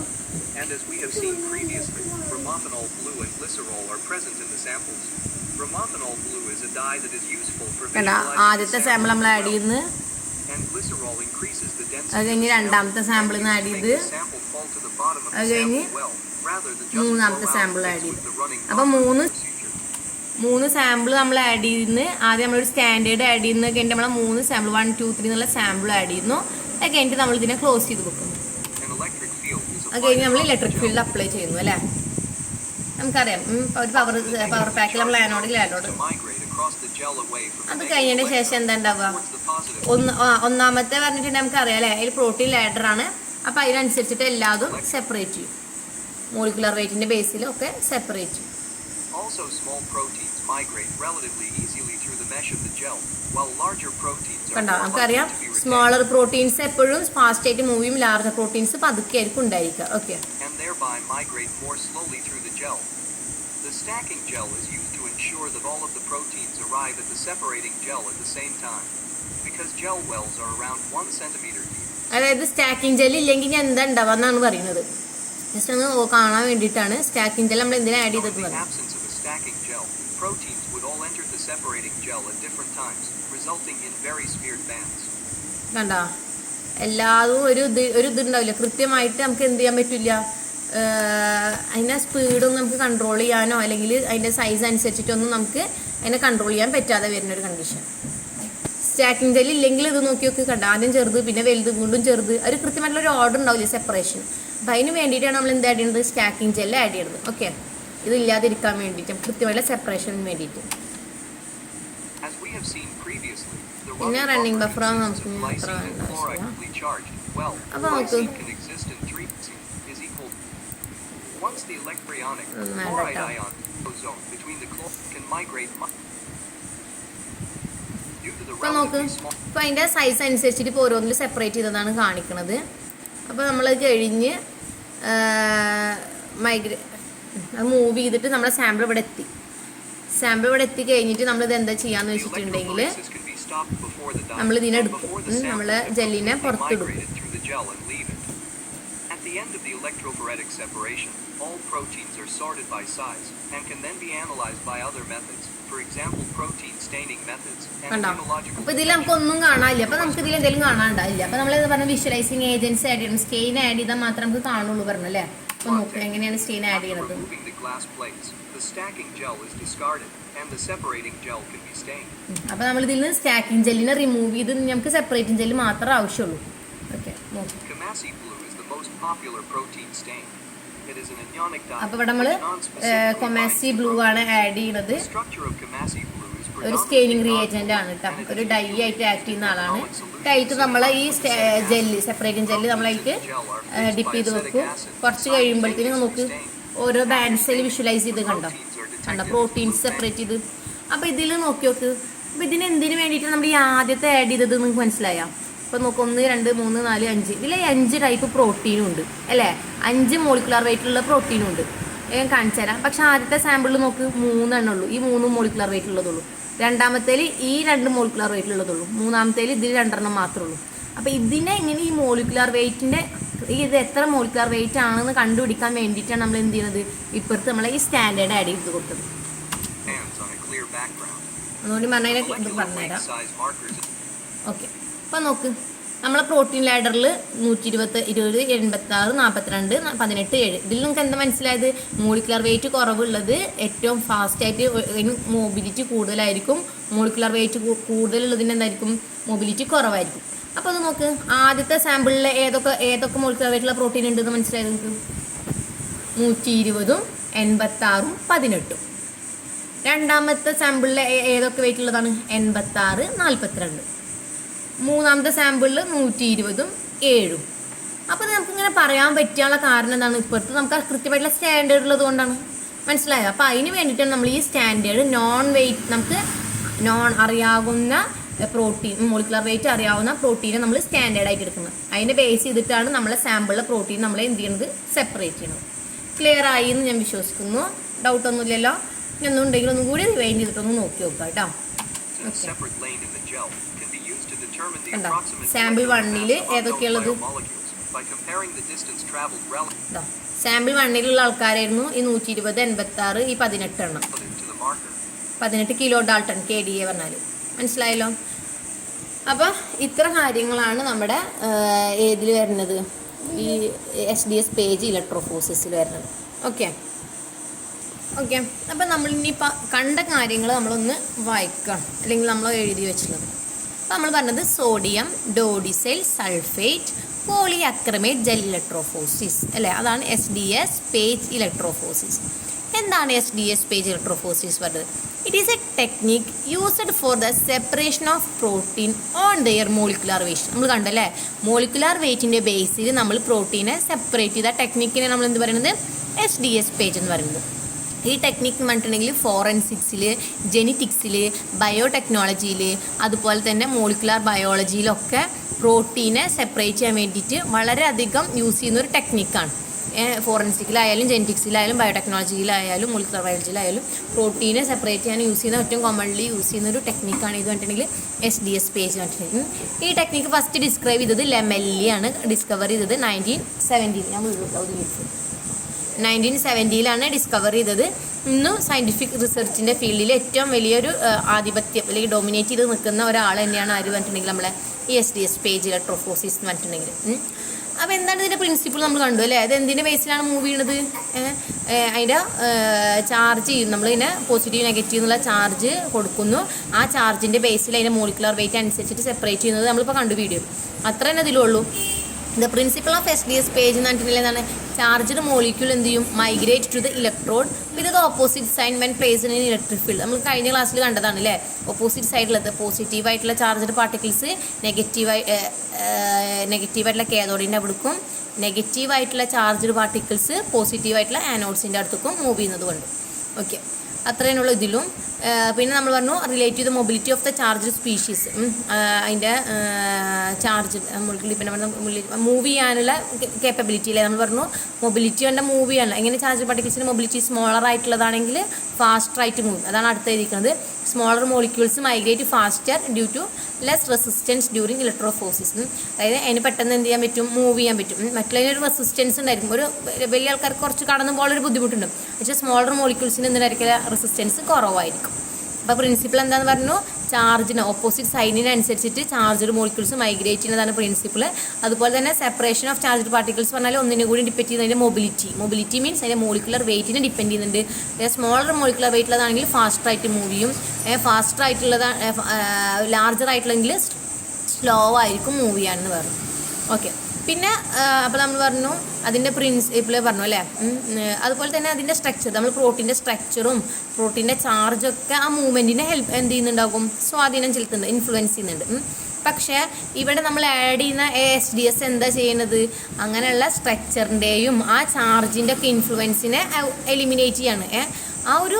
ആദ്യത്തെ സാമ്പിൾ നമ്മൾ ആഡ് ചെയ്യുന്നു, അത് കഴിഞ്ഞ് 2ാമത്തെ സാമ്പിൾ ആഡ് ചെയ്ത്, അത് കഴിഞ്ഞ് 3ാമത്തെ സാമ്പിൾ ആഡ് ചെയ്ത്. അപ്പം 3 സാമ്പിൾ നമ്മൾ ആഡ് ചെയ്യുന്നു. ആദ്യം നമ്മളൊരു സ്റ്റാൻഡേർഡ് ആഡ് ചെയ്യുന്നത് കഴിഞ്ഞിട്ട് നമ്മൾ 3 സാമ്പിൾ 1, 2, 3 എന്നുള്ള സാമ്പിൾ ആഡ് ചെയ്യുന്നു. അത് കഴിഞ്ഞിട്ട് നമ്മൾ ഇതിനെ ക്ലോസ് ചെയ്ത് വെക്കുന്നു. അത് കഴിഞ്ഞ് നമ്മൾ ഇലക്ട്രിക് ഫീൽഡ് അപ്ലൈ ചെയ്യുന്നു. അല്ലേ, നമുക്കറിയാം ഒരു പവർ പാക്കിൽ നമ്മൾ ആനോഡ് ലാനോഡ്. അത് കഴിഞ്ഞതിന് ശേഷം എന്താ ഉണ്ടാവുക, ഒന്നാമത്തെ പറഞ്ഞിട്ടുണ്ടെങ്കിൽ നമുക്കറിയാം അല്ലേ, അതിൽ പ്രോട്ടീൻ ലാഡറാണ്. അപ്പോൾ അതിനനുസരിച്ചിട്ട് എല്ലാതും സെപ്പറേറ്റ് ചെയ്യും, മോളിക്കുലർ വെയിറ്റിൻ്റെ ബേസിലൊക്കെ സെപ്പറേറ്റ് ചെയ്യും. കണ്ടോ, നമുക്കറിയാം സ്മോളർ പ്രോട്ടീൻസ് എപ്പോഴും ഫാസ്റ്റ് ആയിട്ട് മൂവ് ചെയ്യും, ലാർജർ പ്രോട്ടീൻസ് പതുക്കെ ആയിരിക്കും ഉണ്ടായിരിക്കുക. Okay, the stacking gel is used to ensure that all of the proteins arrive at the separating gel at the same time because gel wells are around 1 centimeter deep. അതായത് സ്റ്റാക്കിംഗ് ജെൽ ഇല്ലെങ്കിൽ ഞാൻ എന്താ ഉണ്ടാവാന്നാണ് പറയുന്നത്. ജസ്റ്റ് ഒന്ന് കാണാൻ വേണ്ടിയിട്ടാണ് സ്റ്റാക്കിംഗ് ജെൽ നമ്മൾ എന്തിനാ ആഡ് ചെയ്തത്. proteins would all enter the separating gel at different times resulting in very smeared bands. കണ്ടോ, എല്ലാതും ഒരു ഇതുണ്ടാവില്ല, കൃത്യമായിട്ട് നമുക്ക് എന്ത് ചെയ്യാൻ പറ്റില്ല, അതിൻ്റെ സ്പീഡൊന്നും നമുക്ക് കൺട്രോൾ ചെയ്യാനോ അല്ലെങ്കിൽ അതിൻ്റെ സൈസ് അനുസരിച്ചിട്ടൊന്നും നമുക്ക് അതിനെ കൺട്രോൾ ചെയ്യാൻ പറ്റാതെ വരുന്നൊരു കണ്ടീഷൻ. സ്റ്റാക്കിംഗ് ജെൽ ഇല്ലെങ്കിൽ ഇത് നോക്കി നോക്കി കണ്ട, ആദ്യം ചെറുത് പിന്നെ വലുത് വീണ്ടും ചെറുത്, ഒരു കൃത്യമായിട്ടുള്ളൊരു ഓർഡർ ഉണ്ടാവില്ല സെപ്പറേഷൻ. അപ്പം അതിന് വേണ്ടിയിട്ടാണ് നമ്മൾ എന്ത് ആഡ് ചെയ്യുന്നത്, സ്റ്റാക്കിംഗ് ജെൽ ആഡ് ചെയ്യുന്നത്. ഓക്കെ, ഇതില്ലാതിരിക്കാൻ വേണ്ടിയിട്ട് കൃത്യമായിട്ടുള്ള സെപ്പറേഷന് വേണ്ടിയിട്ട്. പിന്നെ റണ്ണിങ് ബഫറാണ് നമുക്ക് അത്ര വേണ്ട ആവശ്യമില്ല. അപ്പോൾ നമുക്ക് ഇപ്പം നോക്ക്, ഇപ്പം അതിൻ്റെ സൈസ് അനുസരിച്ചിട്ട് ഇപ്പോൾ ഓരോന്നിൽ സെപ്പറേറ്റ് ചെയ്തതാണ് കാണിക്കുന്നത്. അപ്പോൾ നമ്മളത് കഴിഞ്ഞ് അത് മൂവ് ചെയ്തിട്ട് നമ്മുടെ സാമ്പിൾ ഇവിടെ എത്തി കഴിഞ്ഞിട്ട് നമ്മളിത് എന്താ ചെയ്യാന്ന് വെച്ചിട്ടുണ്ടെങ്കിൽ നമ്മൾ ഇതിനെടുക്കും, നമ്മൾ ജെല്ലിനെ പുറത്തെടുക്കും. At the end of the electrophoretic separation, all proteins are sorted by size and can then be analyzed by other methods. For example, protein staining methods and immunological. അപ്പോൾ ഇതിൽ നമുക്ക് ഒന്നും കാണാനില്ല. അപ്പോൾ നമുക്ക് ഇതിൽ എന്തെങ്കിലും കാണാനുണ്ടാവില്ല. അപ്പോൾ നമ്മൾ പറഞ്ഞ വിഷ്വലൈസിങ് ഏജൻസി ആഡ് ചെയ്യണം, സ്റ്റെയിൻ ആഡ് ചെയ്താൽ മാത്രം നമുക്ക് കാണുള്ളൂ പറഞ്ഞല്ലേ. അപ്പോൾ നോക്കുക എങ്ങനെയാണ് സ്റ്റെയിൻ ആഡ് ചെയ്യുന്നത്. അപ്പോൾ നമ്മൾ ഇതിൽ നിന്ന് സ്റ്റാക്കിംഗ് ജെല്ലിനെ റിമൂവ് ചെയ്ത് നമുക്ക് സെപ്പറേറ്റിംഗ് ജെല്ല് മാത്രമേ ആവശ്യമുള്ളൂ. ഓക്കെ, അപ്പോൾ ഇവിടെ നമ്മൾ കൊമാസി ബ്ലൂ ആണ് ആഡ് ചെയ്യുന്നത്. ഒരു സ്റ്റെയിനിങ് റിയേജൻ്റ് ആണ് കേട്ടോ, ഒരു ഡൈ ആയിട്ട് ആക്ട് ചെയ്യുന്ന ആളാണ്. അതിലേക്ക് നമ്മൾ ഈ ജെല്ല് സെപ്പറേറ്റിംഗ് ജെല്ല് നമ്മളതിലേക്ക് ഡിപ്പ് ചെയ്ത് വെക്കും. കുറച്ച് കഴിയുമ്പോഴത്തേനും നമുക്ക് ഓരോ ബാൻഡ്സിൽ വിഷ്വലൈസ് ചെയ്ത് കണ്ടോ പ്രോട്ടീൻസ് സെപ്പറേറ്റ് ചെയ്ത്. അപ്പോൾ ഇതിൽ നോക്കി നോക്ക്. അപ്പോൾ ഇതിന് എന്തിനു വേണ്ടിയിട്ട് നമ്മൾ ഈ ആദ്യത്തെ ആഡ് ചെയ്തത് നിങ്ങൾക്ക് മനസ്സിലായോ? ഇപ്പോൾ നോക്ക് 1, 2, 3, 4, 5 ഇതിൽ 5 ടൈപ്പ് പ്രോട്ടീനും ഉണ്ട് അല്ലേ, 5 മോളിക്കുലർ വെയിറ്റുള്ള പ്രോട്ടീനും ഉണ്ട്. ഞാൻ കാണിച്ചു തരാം. പക്ഷെ ആദ്യത്തെ സാമ്പിളിൽ നോക്ക് 3 എണ്ണം ഉള്ളൂ, ഈ 3 മോളിക്കുലർ വെയിറ്റ് ഉള്ളതുള്ളൂ. രണ്ടാമത്തേൽ ഈ 2 മോളിക്കുലർ വെയിറ്റ് ഉള്ളതുള്ളൂ. മൂന്നാമത്തേൽ ഇതിൽ 2 എണ്ണം മാത്രമേ ഉള്ളൂ. അപ്പോൾ ഇതിനെ ഇങ്ങനെ ഈ മോളിക്കുലർ വെയിറ്റിൻ്റെ ഇത് എത്ര മോളിക്കുലർ വെയിറ്റ് ആണെന്ന് കണ്ടുപിടിക്കാൻ വേണ്ടിയിട്ടാണ് നമ്മൾ എന്ത് ചെയ്യുന്നത്, ഇപ്പോഴത്തെ നമ്മളെ ഈ സ്റ്റാൻഡേർഡ് ആഡ് ചെയ്ത് കൊടുത്തത്. അതുകൊണ്ട് പറഞ്ഞതിനെ ഇത് പറഞ്ഞുതരാം. ഓക്കെ, അപ്പോൾ നോക്ക് നമ്മളെ പ്രോട്ടീൻ ലാഡറിൽ 120, 20, 86, 42, 18, 7 ഇതിൽ നിങ്ങൾക്ക് എന്താ മനസ്സിലായത്? മോളിക്കുലർ വെയിറ്റ് കുറവുള്ളത് ഏറ്റവും ഫാസ്റ്റായിട്ട് മൊബിലിറ്റി കൂടുതലായിരിക്കും, മോളിക്കുലർ വെയിറ്റ് കൂടുതലുള്ളതിന് എന്തായിരിക്കും, മൊബിലിറ്റി കുറവായിരിക്കും. അപ്പോൾ അത് നോക്ക്, ആദ്യത്തെ സാമ്പിളിൽ ഏതൊക്കെ മോളിക്കുലർ വെയിറ്റുള്ള പ്രോട്ടീൻ ഉണ്ടെന്ന് മനസ്സിലായത് നിങ്ങൾക്ക്? 120, 86, 18. രണ്ടാമത്തെ സാമ്പിളിൽ ഏതൊക്കെ വെയിറ്റ് ഉള്ളതാണ്? 86, 42. മൂന്നാമത്തെ സാമ്പിളിൽ 120, 7. അപ്പോൾ നമുക്കിങ്ങനെ പറയാൻ പറ്റാനുള്ള കാരണം എന്താണ്? ഇപ്പോഴത്തെ നമുക്ക് കൃത്യമായിട്ടുള്ള സ്റ്റാൻഡേർഡ് ഉള്ളത് കൊണ്ടാണ്, മനസ്സിലായോ? അപ്പോൾ അതിന് വേണ്ടിയിട്ടാണ് നമ്മൾ ഈ സ്റ്റാൻഡേർഡ് നമുക്ക് അറിയാവുന്ന പ്രോട്ടീൻ മോളിക്കുലർ വെയിറ്റ് അറിയാവുന്ന പ്രോട്ടീനെ നമ്മൾ സ്റ്റാൻഡേർഡായിട്ട് എടുക്കുന്നത്. അതിനെ ബേസ് ചെയ്തിട്ടാണ് നമ്മളെ സാമ്പിളിലെ പ്രോട്ടീൻ നമ്മൾ എന്ത് ചെയ്യുന്നത്, സെപ്പറേറ്റ് ചെയ്യുന്നത്. ക്ലിയർ ആയി എന്ന് ഞാൻ വിശ്വസിക്കുന്നു. ഡൗട്ടൊന്നുമില്ലല്ലോ? ഒന്നും ഉണ്ടെങ്കിൽ ഒന്നും കൂടി റിവൈൻഡ് ചെയ്തിട്ടൊന്ന് നോക്കി നോക്കാം കേട്ടോ. കണ്ടോ സാമ്പിൾ 1 ഏതൊക്കെയുള്ളത്? സാമ്പിൾ 1 ആൾക്കാരായിരുന്നു ഈ 120, 86, ഈ 18 എണ്ണം, 18 കിലോ ഡാൾട്ടൺ KDA പറഞ്ഞാൽ മനസ്സിലായല്ലോ. അപ്പോൾ ഇത്ര കാര്യങ്ങളാണ് നമ്മുടെ ഏതിൽ വരുന്നത്, ഈ SDS പേജ് ഇലക്ട്രോഫോസിസിൽ വരുന്നത്. ഓക്കെ, അപ്പം നമ്മളിനി കണ്ട കാര്യങ്ങൾ നമ്മളൊന്ന് വായിക്കണം, അല്ലെങ്കിൽ നമ്മൾ എഴുതി വെച്ചിട്ടുള്ളത്. അപ്പോൾ നമ്മൾ പറഞ്ഞത് സോഡിയം ഡോഡിസൈൽ സൾഫേറ്റ് പോളിഅക്രമേറ്റ് ജെൽ ഇലക്ട്രോഫോസിസ് അല്ലേ, അതാണ് SDS പേജ് ഇലക്ട്രോഫോസിസ്. എന്താണ് SDS പേജ് ഇലക്ട്രോഫോസിസ് പറഞ്ഞത്? It is A technique used for the separation of protein on their molecular weight. നമ്മൾ കണ്ടല്ലേ, മോളിക്കുലർ വെയിറ്റിൻ്റെ ബേസിൽ നമ്മൾ പ്രോട്ടീനെ സെപ്പറേറ്റ് ചെയ്ത ടെക്നിക്കിനെ നമ്മൾ എന്ത് പറയുന്നത്, SDS പേജ് എന്ന് പറയുന്നത്. ഈ ടെക്നിക്ക് എന്ന് പറഞ്ഞിട്ടുണ്ടെങ്കിൽ ഫോറൻസിക്സിൽ, ജെനറ്റിക്സിൽ, ബയോടെക്നോളജിയിൽ, അതുപോലെ തന്നെ മോളിക്കുലർ ബയോളജിയിലൊക്കെ പ്രോട്ടീനെ സെപ്പറേറ്റ് ചെയ്യാൻ വേണ്ടിയിട്ട് വളരെയധികം യൂസ് ചെയ്യുന്ന ഒരു ടെക്നിക്കാണ്. ഫോറൻസിക്കിലായാലും ജെനറ്റിക്സിലായാലും ബയോടെക്നോളജിയിലായാലും മോളിക്കുലർ ബയോളജിയിലായാലും പ്രോട്ടീനെ സെപ്പറേറ്റ് ചെയ്യാൻ യൂസ് ചെയ്യുന്ന ഏറ്റവും കോമൺലി യൂസ് ചെയ്യുന്ന ഒരു ടെക്നിക്കാണ് ഇത് പറഞ്ഞിട്ടുണ്ടെങ്കിൽ SDS പേജ് പറഞ്ഞിട്ടുണ്ടെങ്കിൽ. ഈ ടെക്നിക്ക് ഫസ്റ്റ് ഡിസ്ക്രൈബ് ചെയ്തത് ലെമെല്ലിയാണ് ഡിസ്കവർ ചെയ്തത് 1970. ഞാൻ 1970 ഡിസ്കവർ ചെയ്തത്. ഇന്നും സയൻറ്റിഫിക് റിസർച്ചിൻ്റെ ഫീൽഡിൽ ഏറ്റവും വലിയൊരു ആധിപത്യം അല്ലെങ്കിൽ ഡോമിനേറ്റ് ചെയ്ത് നിൽക്കുന്ന ഒരാൾ തന്നെയാണ് ആര് പറഞ്ഞിട്ടുണ്ടെങ്കിൽ നമ്മളെ ഈ SDS പേജ് ഇലക്ട്രോഫോസിസ് എന്ന് പറഞ്ഞിട്ടുണ്ടെങ്കിൽ. അപ്പോൾ എന്താണ് ഇതിൻ്റെ പ്രിൻസിപ്പിൾ നമ്മൾ കണ്ടു അല്ലേ? അത് എന്തിൻ്റെ ബേസിലാണ് മൂവ് ചെയ്യണത്? അതിൻ്റെ ചാർജ് ചെയ്യും, നമ്മളിതിനെ പോസിറ്റീവ് നെഗറ്റീവ് എന്നുള്ള ചാർജ് കൊടുക്കുന്നു. ആ ചാർജിൻ്റെ ബേസിൽ അതിൻ്റെ മോളിക്കുലർ വെയിറ്റ് അനുസരിച്ചിട്ട് സെപ്പറേറ്റ് ചെയ്യുന്നത് നമ്മളിപ്പോൾ കണ്ടു വീഡിയോ. അത്ര തന്നെ ഇതിലുള്ളൂ. The principle of SDS PAGE എന്ന് പറഞ്ഞിട്ടുണ്ടെങ്കിൽ എന്താണ്? ചാർജ്ഡ് മോളിക്യൂൾ എന്ത് ചെയ്യും? Migrate to the electrode with the opposite sign when placed in electric field. നമ്മൾ കഴിഞ്ഞ ക്ലാസ്സിൽ കണ്ടതാണ് അല്ലേ? ഓപ്പോസിറ്റ് സൈഡിലുള്ളത് പോസിറ്റീവായിട്ടുള്ള ചാർജ്ഡ് പാർട്ടിക്കിൾസ് നെഗറ്റീവായിട്ടുള്ള കാഥോഡിൻ്റെ അടുക്കും, നെഗറ്റീവായിട്ടുള്ള ചാർജ്ഡ് പാർട്ടിക്കിൾസ് പോസിറ്റീവായിട്ടുള്ള ആനോഡ്സിൻ്റെ അടുത്തേക്കും മൂവ് ചെയ്യുന്നത് കൊണ്ട്. ഓക്കെ, അത്രയുള്ള ഇതിലും. പിന്നെ നമ്മൾ പറഞ്ഞു relate to the mobility of the charge species. അതിൻ്റെ ചാർജ് പിന്നെ മൂവ് ചെയ്യാനുള്ള കേപ്പബിലിറ്റി അല്ലേ? നമ്മൾ പറഞ്ഞു മൊബിലിറ്റി വേണ്ട മൂവ് ചെയ്യാനുള്ള. എങ്ങനെ ചാർജ് പാർട്ടിക്കിൾസിൻ്റെ മൊബിലിറ്റി സ്മോളർ ആയിട്ടുള്ളതാണെങ്കിൽ ഫാസ്റ്ററായിട്ട് മൂവ്. അതാണ് അടുത്ത് എഴുതിക്കുന്നത്. Smaller molecules migrate faster due to less resistance during electrophoresis. അതായത് അതിന് പെട്ടെന്ന് എന്ത് ചെയ്യാൻ പറ്റും? മൂവ് ചെയ്യാൻ പറ്റും. മറ്റുള്ളതിനൊരു റെസിസ്റ്റൻസ് ഉണ്ടായിരിക്കും. ഒരു വലിയ ആൾക്കാർക്ക് കുറച്ച് കടന്നു പോകാനൊരു ബുദ്ധിമുട്ടുണ്ട്. പക്ഷേ സ്മോളർ മോളിക്യൂൾസിന് എന്തിനായിരിക്കില്ല? റെസിസ്റ്റൻസ് കുറവായിരിക്കും. അപ്പോൾ പ്രിൻസിപ്പിൾ എന്താണെന്ന് പറഞ്ഞു? ചാർജിന് ഓപ്പോസിറ്റ് സൈനിനനുസരിച്ചിട്ട് ചാർജ്ഡ് മോളിക്യൂൾസ് മൈഗ്രേറ്റ് ചെയ്യുന്നതാണ് പ്രിൻസിപ്പിൾ. അതുപോലെ തന്നെ സെപ്പറേഷൻ ഓഫ് ചാർജ്ഡ് പാർട്ടിക്കിൾസ് പറഞ്ഞാൽ ഒന്നിനും കൂടി ഡിപ്പെൻഡ് ചെയ്യുന്നതിൻ്റെ മൊബിലിറ്റി മീൻസ് അതിൻ്റെ മോളിക്കുലർ വെയിറ്റിനെ ഡിപ്പെൻഡ് ചെയ്യുന്നുണ്ട്. സ്മോളർ മോളിക്കുലർ വെയിറ്റുള്ളതാണെങ്കിൽ ഫാസ്റ്ററായിട്ട് മൂവ് ചെയ്യും. ലാർജർ ആയിട്ടുള്ളതെങ്കിൽ സ്ലോ ആയിരിക്കും മൂവ് ചെയ്യാമെന്ന് പറഞ്ഞു. ഓക്കെ, പിന്നെ അപ്പോൾ നമ്മൾ പറഞ്ഞു അതിൻ്റെ പ്രിൻസിപ്പിൾ പറഞ്ഞു അല്ലേ. അതുപോലെ തന്നെ അതിൻ്റെ സ്ട്രക്ചർ, നമ്മൾ പ്രോട്ടീൻ്റെ സ്ട്രക്ചറും പ്രോട്ടീൻ്റെ ചാർജൊക്കെ ആ മൂവ്മെൻറ്റിനെ എന്ത് ചെയ്യുന്നുണ്ടാകും, സ്വാധീനം ചെലുത്തുന്നുണ്ട്, ഇൻഫ്ലുവൻസ് ചെയ്യുന്നുണ്ട്. പക്ഷേ ഇവിടെ നമ്മൾ ആഡ് ചെയ്യുന്ന SDS എന്താ ചെയ്യുന്നത്, അങ്ങനെയുള്ള സ്ട്രക്ചറിൻ്റെയും ആ ചാർജിൻ്റെ ഒക്കെ ഇൻഫ്ലുവൻസിനെ എലിമിനേറ്റ് ചെയ്യാണ്. ആ ഒരു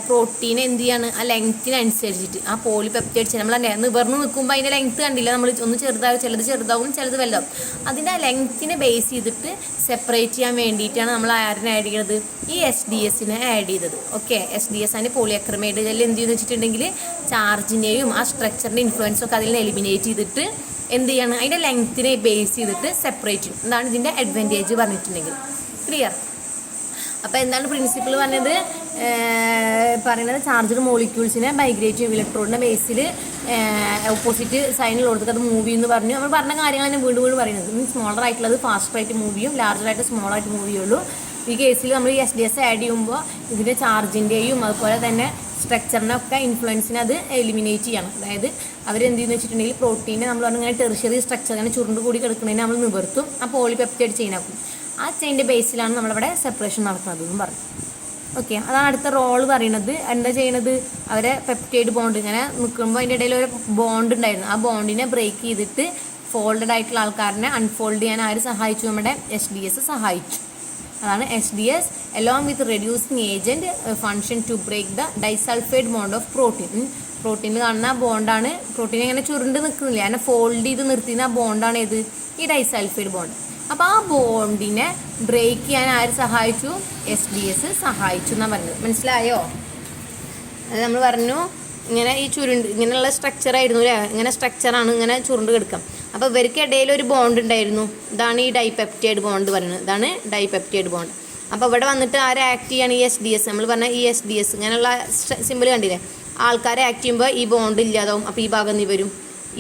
പ്രോട്ടീൻ എന്ത് ചെയ്യാണ്, ആ ലെങ്ത്തിനനുസരിച്ചിട്ട് ആ പോളിപെപ്റ്റൈഡ് നമ്മൾ നിവർന്ന് നിൽക്കുമ്പോൾ അതിൻ്റെ ലെങ്ത്ത് കണ്ടില്ല, നമ്മൾ ഒന്ന് ചെറുതാകും, ചിലത് ചെറുതാവും, ചിലത് വലുതാവും. അതിൻ്റെ ആ ലെങ്ത്തിനെ ബേസ് ചെയ്തിട്ട് സെപ്പറേറ്റ് ചെയ്യാൻ വേണ്ടിയിട്ടാണ് നമ്മൾ ആരിനെ ആഡ് ചെയ്യുന്നത്, ഈ SDS ആഡ് ചെയ്തത്. ഓക്കെ, SDS ആണ് പോളിഅക്രമൈഡ് ജെൽ എന്ത് ചെയ്യുന്നു വെച്ചിട്ടുണ്ടെങ്കിൽ ചാർജിനെയും ആ സ്ട്രക്ചറിൻ്റെ ഇൻഫ്ലുവൻസും ഒക്കെ അതിൽ നിന്ന് എലിമിനേറ്റ് ചെയ്തിട്ട് എന്ത് ചെയ്യാണ്, അതിൻ്റെ ലെങ്ത്തിനെ ബേസ് ചെയ്തിട്ട് സെപ്പറേറ്റ് ചെയ്യും. എന്താണ് ഇതിൻ്റെ അഡ്വാൻറ്റേജ് പറഞ്ഞിട്ടുണ്ടെങ്കിൽ. ക്ലിയർ? അപ്പോൾ എന്താണ് പ്രിൻസിപ്പിൾ പറയുന്നത്, ചാർജർ മോളിക്യൂൾസിനെ മൈഗ്രേറ്റ് ചെയ്യും ഇലക്ട്രോണിൻ്റെ ബേസിൽ ഓപ്പോസിറ്റ് സൈനിൽ കൊടുത്തിട്ട് അത് മൂവ് എന്ന് പറഞ്ഞു. നമ്മൾ പറഞ്ഞ കാര്യങ്ങൾ തന്നെ വീണ്ടും വീണ്ടും പറയുന്നത്. സ്മോളർ ആയിട്ടുള്ളത് ഫാസ്റ്ററായിട്ട് മൂവ് ചെയ്യും, ലാർജറായിട്ട് സ്മോളായിട്ട് മൂവ് ചെയ്യുള്ളൂ. ഈ കേസിൽ നമ്മൾ ഈ SDS ആഡ് ചെയ്യുമ്പോൾ ഇതിൻ്റെ ചാർജിൻ്റെയും അതുപോലെ തന്നെ സ്ട്രക്ചറിനൊക്കെ ഇൻഫ്ലുവൻസിനെ അത് എലിമിനേറ്റ് ചെയ്യണം. അതായത് അവരെന്ത് ചെയ്യുന്നു വെച്ചിട്ടുണ്ടെങ്കിൽ പ്രോട്ടീനെ നമ്മൾ പറഞ്ഞാൽ ടെർഷ്യറി സ്ട്രക്ചർ അങ്ങനെ ചുരുണ്ട് കൂടി കിടക്കുന്നതിന് നമ്മൾ നിവർത്തും, ആ പോളിപെപ്റ്റൈഡ് ചെയിനാക്കും. ആ ചെയിൻ്റെ ബേസിലാണ് നമ്മളിവിടെ സെപ്പറേഷൻ നടക്കുന്നത് എന്നും പറഞ്ഞു. ഓക്കെ, അതാണ് അടുത്ത റോള് പറയുന്നത്. എന്താ ചെയ്യുന്നത്, അവരെ പെപ്റ്റൈഡ് ബോണ്ട് ഇങ്ങനെ നിൽക്കുമ്പോൾ അതിൻ്റെ ഇടയിൽ ഒരു ബോണ്ട് ഉണ്ടായിരുന്നു, ആ ബോണ്ടിനെ ബ്രേക്ക് ചെയ്തിട്ട് ഫോൾഡഡ് ആയിട്ടുള്ള ആൾക്കാരനെ അൺഫോൾഡ് ചെയ്യാൻ ആര് സഹായിച്ചു, നമ്മുടെ SDS സഹായിച്ചു. അതാണ് SDS along with reducing agent function to break the disulfide bond of protein. പ്രോട്ടീനിൽ കാണുന്ന ബോണ്ടാണ്, പ്രോട്ടീൻ ഇങ്ങനെ ചുരുണ്ട് നിൽക്കുന്നില്ല, അങ്ങനെ ഫോൾഡ് ചെയ്ത് നിർത്തുന്ന ആ ബോണ്ടാണ് ഏത്, ഈ ഡൈസൾഫൈഡ് ബോണ്ട്. അപ്പോൾ ആ ബോണ്ടിനെ ബ്രേക്ക് ചെയ്യാൻ ആര് സഹായിച്ചു, SDS സഹായിച്ചു എന്നാണ് പറഞ്ഞത്. മനസ്സിലായോ? അത് നമ്മൾ പറഞ്ഞു ഇങ്ങനെ ഈ ഇങ്ങനെയുള്ള സ്ട്രക്ചറായിരുന്നു അല്ലേ, ഇങ്ങനെ സ്ട്രക്ചറാണ്, ഇങ്ങനെ ചുരുണ്ട് കിടക്കാം. അപ്പോൾ ഇവർക്ക് ഇടയിൽ ഒരു ബോണ്ട് ഉണ്ടായിരുന്നു, ഇതാണ് ഈ ഡൈപെപ്റ്റൈഡ് ബോണ്ട് പറയുന്നത്, ഇതാണ് ഡൈപെപ്റ്റൈഡ് ബോണ്ട്. അപ്പോൾ ഇവിടെ വന്നിട്ട് ആരെ ആക്ട് ചെയ്യാണ്, ഈ SDS. നമ്മൾ പറഞ്ഞ ഈ SDS ഇങ്ങനെയുള്ള സിമ്പിൾ കണ്ടില്ലേ, ആൾക്കാരെ ആക്ട് ചെയ്യുമ്പോൾ ഈ ബോണ്ട് ഇല്ലാതാവും, അപ്പോൾ ഈ ഭാഗം നീ വരും,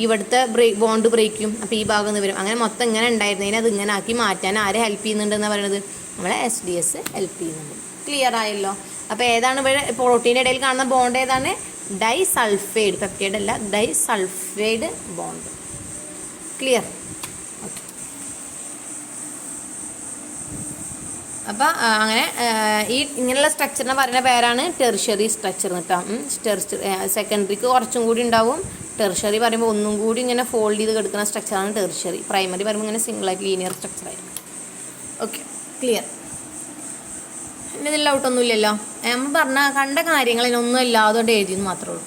ഇവിടുത്തെ ബോണ്ട് ബ്രേക്ക് ചെയ്യും, അപ്പോൾ ഈ ഭാഗം നിന്ന് വരും. അങ്ങനെ മൊത്തം ഇങ്ങനെ ഉണ്ടായിരുന്നതിന് അത് ഇങ്ങനെ ആക്കി മാറ്റാൻ ആരെ ഹെൽപ്പ് ചെയ്യുന്നുണ്ടെന്ന് പറയുന്നത്, നമ്മളെ SDS ഹെൽപ്പ് ചെയ്യുന്നുണ്ട്. ക്ലിയർ ആയല്ലോ? അപ്പോൾ ഏതാണ് ഇവിടെ പ്രോട്ടീൻ്റെ ഇടയിൽ കാണുന്ന ബോണ്ട്, ഏതാണ്, ഡൈസൾഫൈഡ്, പെപ്റ്റൈഡ് അല്ല, ഡൈസൾഫൈഡ് ബോണ്ട്. ക്ലിയർ? ഓക്കെ. അപ്പോൾ അങ്ങനെ ഈ ഇങ്ങനെയുള്ള സ്ട്രക്ചറിനെ പറയുന്ന പേരാണ് ടെർഷ്യറി സ്ട്രക്ചർ കേട്ടോ. സെക്കൻഡറിക്ക് കുറച്ചും കൂടി ഉണ്ടാവും, ടെർഷ്യറി പറയുമ്പോൾ ഒന്നും കൂടി ഇങ്ങനെ ഫോൾഡ് ചെയ്ത് കിടക്കുന്ന സ്ട്രക്ചറാണ് ടെർഷ്യറി. പ്രൈമറി പറയുമ്പോൾ ഇങ്ങനെ സിംഗിളായിട്ട് ലീനിയർ സ്ട്രക്ചറായിരിക്കും. Okay, clear? പിന്നെ ഇതിൽ ഔട്ടൊന്നുമില്ലല്ലോ, നമ്മൾ പറഞ്ഞ കണ്ട കാര്യങ്ങളിനൊന്നും ഇല്ലാതുകൊണ്ട് എഴുതിയെന്ന് മാത്രമേ ഉള്ളൂ.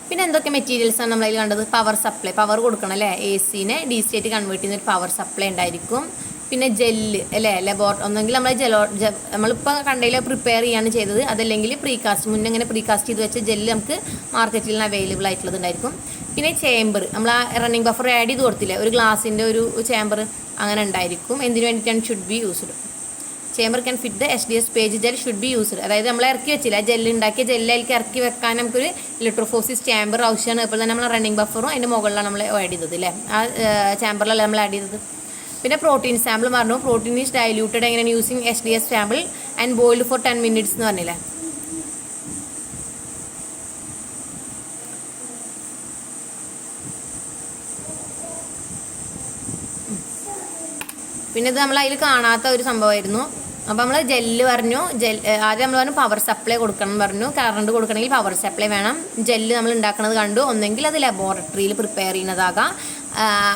പിന്നെ എന്തൊക്കെ മെറ്റീരിയൽസാണ് നമ്മളതിൽ കണ്ടത്, പവർ സപ്ലൈ, പവർ കൊടുക്കണം അല്ലേ, AC-നെ DC ആയിട്ട് കൺവേർട്ട് ചെയ്യുന്ന ഒരു പവർ സപ്ലൈ ഉണ്ടായിരിക്കും. പിന്നെ ജെല്ല് അല്ലേ, ഒന്നെങ്കിൽ നമ്മൾ നമ്മളിപ്പോൾ കണ്ടതിൽ പ്രിപ്പയർ ചെയ്യാണ് ചെയ്തത്, അതല്ലെങ്കിൽ പ്രീകാസ്റ്റ്, മുന്നേ ഇങ്ങനെ പ്രീകാസ്റ്റ് ചെയ്ത് വെച്ച ജെല്ല് നമുക്ക് മാർക്കറ്റിൽ അവൈലബിൾ ആയിട്ടുള്ളത് ഉണ്ടായിരിക്കും. പിന്നെ ചേമ്പർ, നമ്മൾ ആ റണ്ണിങ് ബഫർ ആഡ് ചെയ്ത് കൊടുത്തില്ലേ, ഒരു ഗ്ലാസിൻ്റെ ഒരു ചേമ്പർ അങ്ങനെ ഉണ്ടായിരിക്കും. എന്തിനു വേണ്ടിയിട്ടാണ്, should be used. Chamber can fit the SDS page gel should be used. അതായത് നമ്മൾ ഇറക്കി വെച്ചില്ല, ജെല്ല് ഉണ്ടാക്കിയ ജെല്ലിലേക്ക് ഇറക്കി വെക്കാൻ നമുക്കൊരു ഇലക്ട്രോഫോസിസ് ചേമ്പർ ആവശ്യമാണ്. ഇപ്പോൾ തന്നെ നമ്മൾ റണ്ണിങ് ബഫറും അതിൻ്റെ മുകളിലാണ് നമ്മൾ ആഡ് ചെയ്തത് അല്ലേ, ആ ചേമ്പറിലല്ല നമ്മൾ ആഡ് ചെയ്തത്. പിന്നെ പ്രോട്ടീൻ സാമ്പിൾ പറഞ്ഞു, പ്രോട്ടീൻ ഈസ് ഡൈല്യൂട്ടഡ് എങ്ങനെയാണ്, using SDS sample and boiled for 10 minutes എന്ന് പറഞ്ഞില്ലേ. പിന്നെ ഇത് നമ്മൾ അതിൽ കാണാത്ത ഒരു സംഭവമായിരുന്നു. അപ്പോൾ നമ്മൾ ജെല്ല് പറഞ്ഞു, ആദ്യം നമ്മൾ പറഞ്ഞു പവർ സപ്ലൈ കൊടുക്കണം എന്ന് പറഞ്ഞു, കറണ്ട് കൊടുക്കണമെങ്കിൽ പവർ സപ്ലൈ വേണം. ജെല്ല് നമ്മൾ ഉണ്ടാക്കുന്നത് കണ്ടു, ഒന്നെങ്കിൽ അത് ലബോറട്ടറിയിൽ പ്രിപ്പയർ ചെയ്യുന്നതാകാം,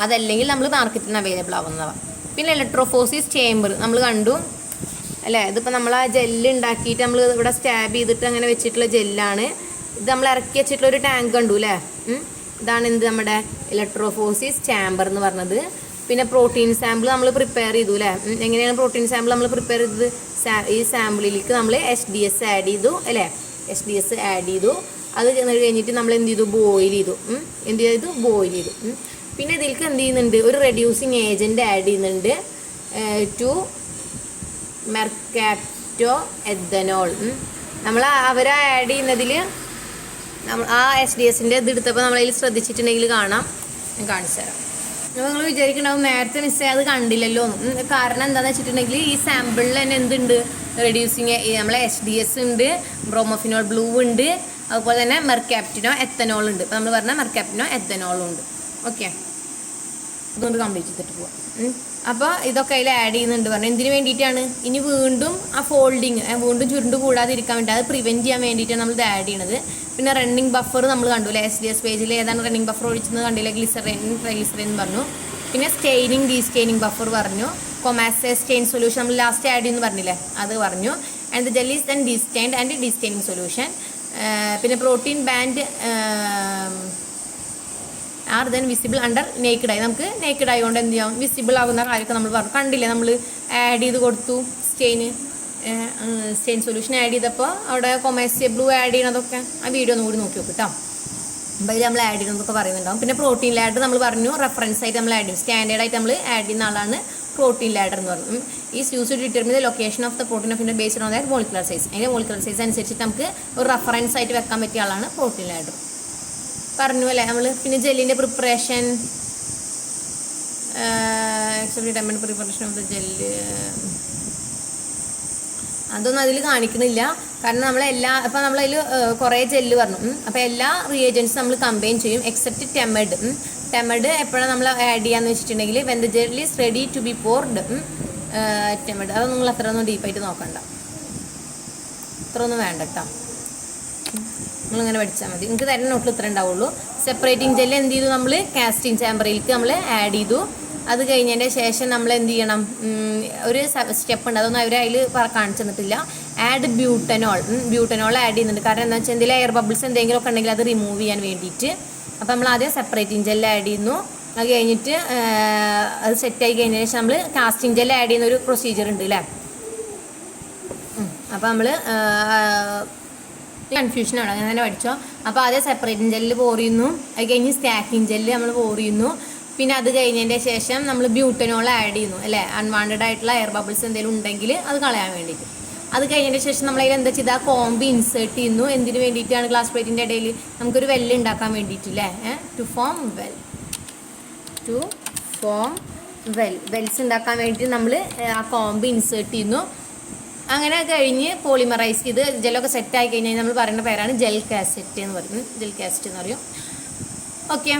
അതല്ലെങ്കിൽ നമ്മൾ മാർക്കറ്റിൽ നിന്ന് അവൈലബിൾ ആവുന്നതാകാം. പിന്നെ ഇലക്ട്രോഫോസിസ് ചേമ്പർ നമ്മൾ കണ്ടു അല്ലേ, ഇതിപ്പോൾ നമ്മൾ ആ ജെല്ല് ഉണ്ടാക്കിയിട്ട് നമ്മൾ ഇവിടെ സ്റ്റാബ് ചെയ്തിട്ട് അങ്ങനെ വെച്ചിട്ടുള്ള ജെല്ലാണ്. ഇത് നമ്മൾ ഇറക്കി വെച്ചിട്ടുള്ള ഒരു ടാങ്ക് കണ്ടു അല്ലേ, ഇതാണ് എന്ത് നമ്മുടെ ഇലക്ട്രോഫോസിസ് ചേമ്പർ എന്ന് പറഞ്ഞത്. പിന്നെ പ്രോട്ടീൻ സാമ്പിൾ നമ്മൾ പ്രിപ്പയർ ചെയ്തു അല്ലേ, എങ്ങനെയാണ് പ്രോട്ടീൻ സാമ്പിൾ നമ്മൾ പ്രിപ്പയർ ചെയ്തത്, ഈ സാമ്പിളിലേക്ക് നമ്മൾ SDS ആഡ് ചെയ്തു അല്ലേ, SDS ആഡ് ചെയ്തു. അത് കഴിഞ്ഞിട്ട് നമ്മൾ എന്ത് ചെയ്തു, ബോയിൽ ചെയ്തു. ബോയിൽ ചെയ്തു. പിന്നെ ഇതിലേക്ക് എന്ത് ചെയ്യുന്നുണ്ട്, ഒരു റെഡ്യൂസിങ് ഏജൻറ്റ് ആഡ് ചെയ്യുന്നുണ്ട്, ടു മെർക്കാപ്റ്റോ എഥനോൾ. നമ്മൾ അവരെ ആഡ് ചെയ്യുന്നതിൽ നമ്മൾ ആ SDS-ൻ്റെ ഇത് എടുത്തപ്പോൾ നമ്മളതിൽ ശ്രദ്ധിച്ചിട്ടുണ്ടെങ്കിൽ കാണാം, ഞാൻ കാണിച്ചു തരാം. അപ്പോൾ നിങ്ങൾ വിചാരിക്കുന്നുണ്ടാവും നേരത്തെ മിസ്സേ അത് കണ്ടില്ലല്ലോ. കാരണം എന്താണെന്ന് വെച്ചിട്ടുണ്ടെങ്കിൽ ഈ സാമ്പിളിൽ തന്നെ എന്തുണ്ട്, റെഡ്യൂസിങ് നമ്മളെ SDS ഉണ്ട്, ബ്രോമോഫിനോൾ ബ്ലൂ ഉണ്ട്, അതുപോലെ തന്നെ മെർക്കാപ്റ്റിനോ എത്തനോൾ ഉണ്ട്. ഇപ്പോൾ നമ്മൾ പറഞ്ഞ മെർക്കാപ്റ്റിനോ എത്തനോളും ഉണ്ട്. ഓക്കെ, അതുകൊണ്ട് കംപ്ലീറ്റ് ചെയ്തിട്ട് പോവാം. അപ്പോൾ ഇതൊക്കെ അതിൽ ആഡ് ചെയ്യുന്നുണ്ട് പറഞ്ഞു. എന്തിനു വേണ്ടിയിട്ടാണ്? ഇനി വീണ്ടും ആ ഫോൾഡിങ് വീണ്ടും ചുരുണ്ട് കൂടാതിരിക്കാൻ വേണ്ടി അത് പ്രിവെൻറ്റ് ചെയ്യാൻ വേണ്ടിയിട്ടാണ് നമ്മൾ ഇത് ആഡ് ചെയ്യണത്. പിന്നെ റണ്ണിങ് ബഫർ നമ്മൾ കണ്ടുല്ലേ, SDS പേജിൽ ഏതാണ് റണ്ണിങ് ബഫർ ഒഴിച്ചെന്ന് കണ്ടില്ല, ട്രൈഗ്ലിസറിൻ പറഞ്ഞു. പിന്നെ സ്റ്റെയിനിങ് ഡീസ്റ്റെയിനിങ് ബഫർ പറഞ്ഞു. കൊമാസെ സ്റ്റെയിൻ സൊല്യൂഷൻ നമ്മൾ ലാസ്റ്റ് ആഡ് ചെയ്യുന്നു പറഞ്ഞില്ലേ, അത് പറഞ്ഞു. And the gel is then destained and destaining solution. പിന്നെ protein band are then visible under naked eye. നമുക്ക് നേക്കഡ് ഐ കൊണ്ട് എന്ത് ചെയ്യാം, വിസിബിൾ ആകുന്ന കാര്യമൊക്കെ നമ്മൾ പറഞ്ഞു. കണ്ടില്ലേ, നമ്മൾ ആഡ് ചെയ്ത് കൊടുത്തു സ്റ്റെയിൻ സൊല്യൂഷൻ ആഡ് ചെയ്തപ്പോൾ അവിടെ കൊമേഴ്സ്യ ബ്ലൂ ആഡ് ചെയ്യണതൊക്കെ ആ വീഡിയോ ഒന്ന് കൂടി നോക്കി നോക്കും കേട്ടോ. അപ്പോൾ ഇത് നമ്മൾ ആഡ് ചെയ്യുന്നതൊക്കെ പറയുന്നുണ്ടാവും. പിന്നെ പ്രോട്ടീൻ ലാഡർ നമ്മൾ പറഞ്ഞു, റെഫറൻസ് ആയിട്ട് നമ്മൾ ആഡ് ചെയ്യും, സ്റ്റാൻഡേർഡ് ആയിട്ട് നമ്മൾ ആഡ് ചെയ്യുന്ന ആളാണ് പ്രോട്ടീൻ ലാഡർ എന്ന് പറഞ്ഞു. Is use to determine the location of the protein of based on that molecular size. അതിൻ്റെ മോളിക്കുലർ സൈസ് അനുസരിച്ചിട്ട് നമുക്ക് ഒരു റെഫറൻസ് ആയിട്ട് വെക്കാൻ പറ്റിയ ആളാണ് പ്രോട്ടീൻ ലാഡർ പറഞ്ഞു അല്ലേ നമ്മൾ. പിന്നെ ജെല്ലിൻ്റെ preparation, preparation of the gel അതൊന്നും അതിൽ കാണിക്കണില്ല. കാരണം ഇപ്പം നമ്മളതിൽ കുറേ ജെല്ല് പറഞ്ഞു. അപ്പോൾ എല്ലാ റിയേജൻസും നമ്മൾ കമ്പൈൻ ചെയ്യും എക്സെപ്റ്റ് ടെമഡ്. ടെമഡ് എപ്പോഴാണ് നമ്മൾ ആഡ് ചെയ്യാന്ന് വെച്ചിട്ടുണ്ടെങ്കിൽ when the gel is ready to be poured. TEMED അത് നിങ്ങൾ അത്രയൊന്നും ഡീപ്പായിട്ട് നോക്കണ്ട, അത്രയൊന്നും വേണ്ട കേട്ടോ, നിങ്ങളിങ്ങനെ പഠിച്ചാൽ മതി. നിങ്ങൾക്ക് തരുന്ന നോട്ടിൽ ഇത്ര ഉണ്ടാവുള്ളൂ. സെപ്പറേറ്റിംഗ് ജെല്ല് എന്ത് ചെയ്തു, നമ്മൾ കാസ്റ്റിംഗ് ചാമ്പറിലേക്ക് നമ്മൾ ആഡ് ചെയ്തു. അത് കഴിഞ്ഞതിൻ്റെ ശേഷം നമ്മൾ എന്ത് ചെയ്യണം, ഒരു സ്റ്റെപ്പ് ഉണ്ട്, അതൊന്നും അവർ അതിൽ കാണിച്ചു തന്നിട്ടില്ല. ആഡ് ബ്യൂട്ടനോൾ ആഡ് ചെയ്യുന്നുണ്ട്. കാരണം എന്താ വെച്ചാൽ എന്തെങ്കിലും എയർ ബബിൾസ് എന്തെങ്കിലുമൊക്കെ ഉണ്ടെങ്കിൽ അത് റിമൂവ് ചെയ്യാൻ വേണ്ടിയിട്ട്. അപ്പോൾ നമ്മൾ ആദ്യം സെപ്പറേറ്റിംഗ് ജെല്ല് ആഡ് ചെയ്യുന്നു. അത് കഴിഞ്ഞിട്ട് അത് സെറ്റായി കഴിഞ്ഞതിന് ശേഷം നമ്മൾ കാസ്റ്റിംഗ് ജെല്ല് ആഡ് ചെയ്യുന്ന ഒരു പ്രൊസീജിയർ ഉണ്ട് അല്ലേ. അപ്പോൾ നമ്മൾ കൺഫ്യൂഷനാണ്, അങ്ങനെ തന്നെ പഠിച്ചോ. അപ്പോൾ ആദ്യം സെപ്പറേറ്റിംഗ് ജെല്ല് പോർ ചെയ്യുന്നു. അത് കഴിഞ്ഞ് സ്റ്റാക്കിംഗ് ജെല്ല് നമ്മൾ പോർ ചെയ്യുന്നു. പിന്നെ അത് കഴിഞ്ഞതിൻ്റെ ശേഷം നമ്മൾ ബ്യൂട്ടനോൾ ആഡ് ചെയ്യുന്നു അല്ലേ, അൺവാണ്ടഡ് ആയിട്ടുള്ള എയർ ബബിൾസ് എന്തെങ്കിലും ഉണ്ടെങ്കിൽ അത് കളയാൻ വേണ്ടിയിട്ട്. അത് കഴിഞ്ഞതിൻ്റെ ശേഷം നമ്മളതിൽ എന്താ ചെയ്താൽ കോംബ് ഇൻസേർട്ട് ചെയ്യുന്നു. എന്തിനു വേണ്ടിയിട്ടാണ്, ഗ്ലാസ് പ്ലേറ്റിൻ്റെ ഇടയിൽ നമുക്കൊരു വെല്ല് ഉണ്ടാക്കാൻ വേണ്ടിയിട്ടില്ലേ, ടു ഫോം വെൽസ് ഉണ്ടാക്കാൻ വേണ്ടിയിട്ട് നമ്മൾ ആ കോംബ് ഇൻസേർട്ട് ചെയ്യുന്നു. അങ്ങനെ കഴിഞ്ഞ് പോളിമറൈസ് ചെയ്ത് ജെല്ലൊക്കെ സെറ്റായി കഴിഞ്ഞാൽ നമ്മൾ പറയുന്ന പേരാണ് ജെൽ കാസറ്റ് എന്ന് പറയും, ജെൽ കാസറ്റ് എന്ന് പറയും. ഓക്കെ,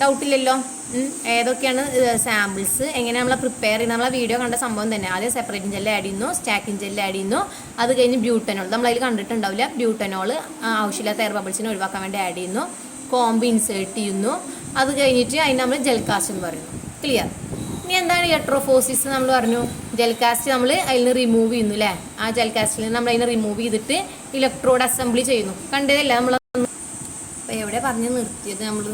ഡൗട്ടില്ലല്ലോ. ഏതൊക്കെയാണ് സാമ്പിൾസ്, എങ്ങനെ നമ്മൾ പ്രിപ്പയർ ചെയ്യുന്നത്, നമ്മളെ വീഡിയോ കണ്ട സംഭവം തന്നെ. ആദ്യം സെപ്പറേറ്റിംഗ് ജെല്ല് ആഡ് ചെയ്യുന്നു, സ്റ്റാക്കിംഗ് ജെല്ല് ആഡ് ചെയ്യുന്നു. അത് കഴിഞ്ഞ് ബ്യൂട്ടനോൾ നമ്മളതിൽ കണ്ടിട്ടുണ്ടാവില്ല, ബ്യൂട്ടനോൾ ആവശ്യമില്ലാത്ത എയർ ബബിൾസിനെ ഒഴിവാക്കാൻ വേണ്ടി ആഡ് ചെയ്യുന്നു. കോംബ് ഇൻസേർട്ട് ചെയ്യുന്നു. അത് കഴിഞ്ഞിട്ട് അതിന് നമ്മൾ ജെൽ കാസ്റ്റ് എന്ന് പറയുന്നു. ക്ലിയർ? ഇനി എന്താണ് ഇലക്ട്രോഫോസിസ് നമ്മൾ പറഞ്ഞു. ജെൽ കാസ്റ്റ് നമ്മൾ അതിൽ നിന്ന് റിമൂവ് ചെയ്യുന്നു അല്ലേ, ആ ജെൽ കാസ്റ്റിൽ നിന്ന് നമ്മൾ അതിനെ റിമൂവ് ചെയ്തിട്ട് ഇലക്ട്രോഡ് അസംബ്ലി ചെയ്യുന്നു. കണ്ടതല്ല നമ്മൾ. അപ്പോൾ എവിടെ പറഞ്ഞ് നിർത്തിയത് നമ്മൾ?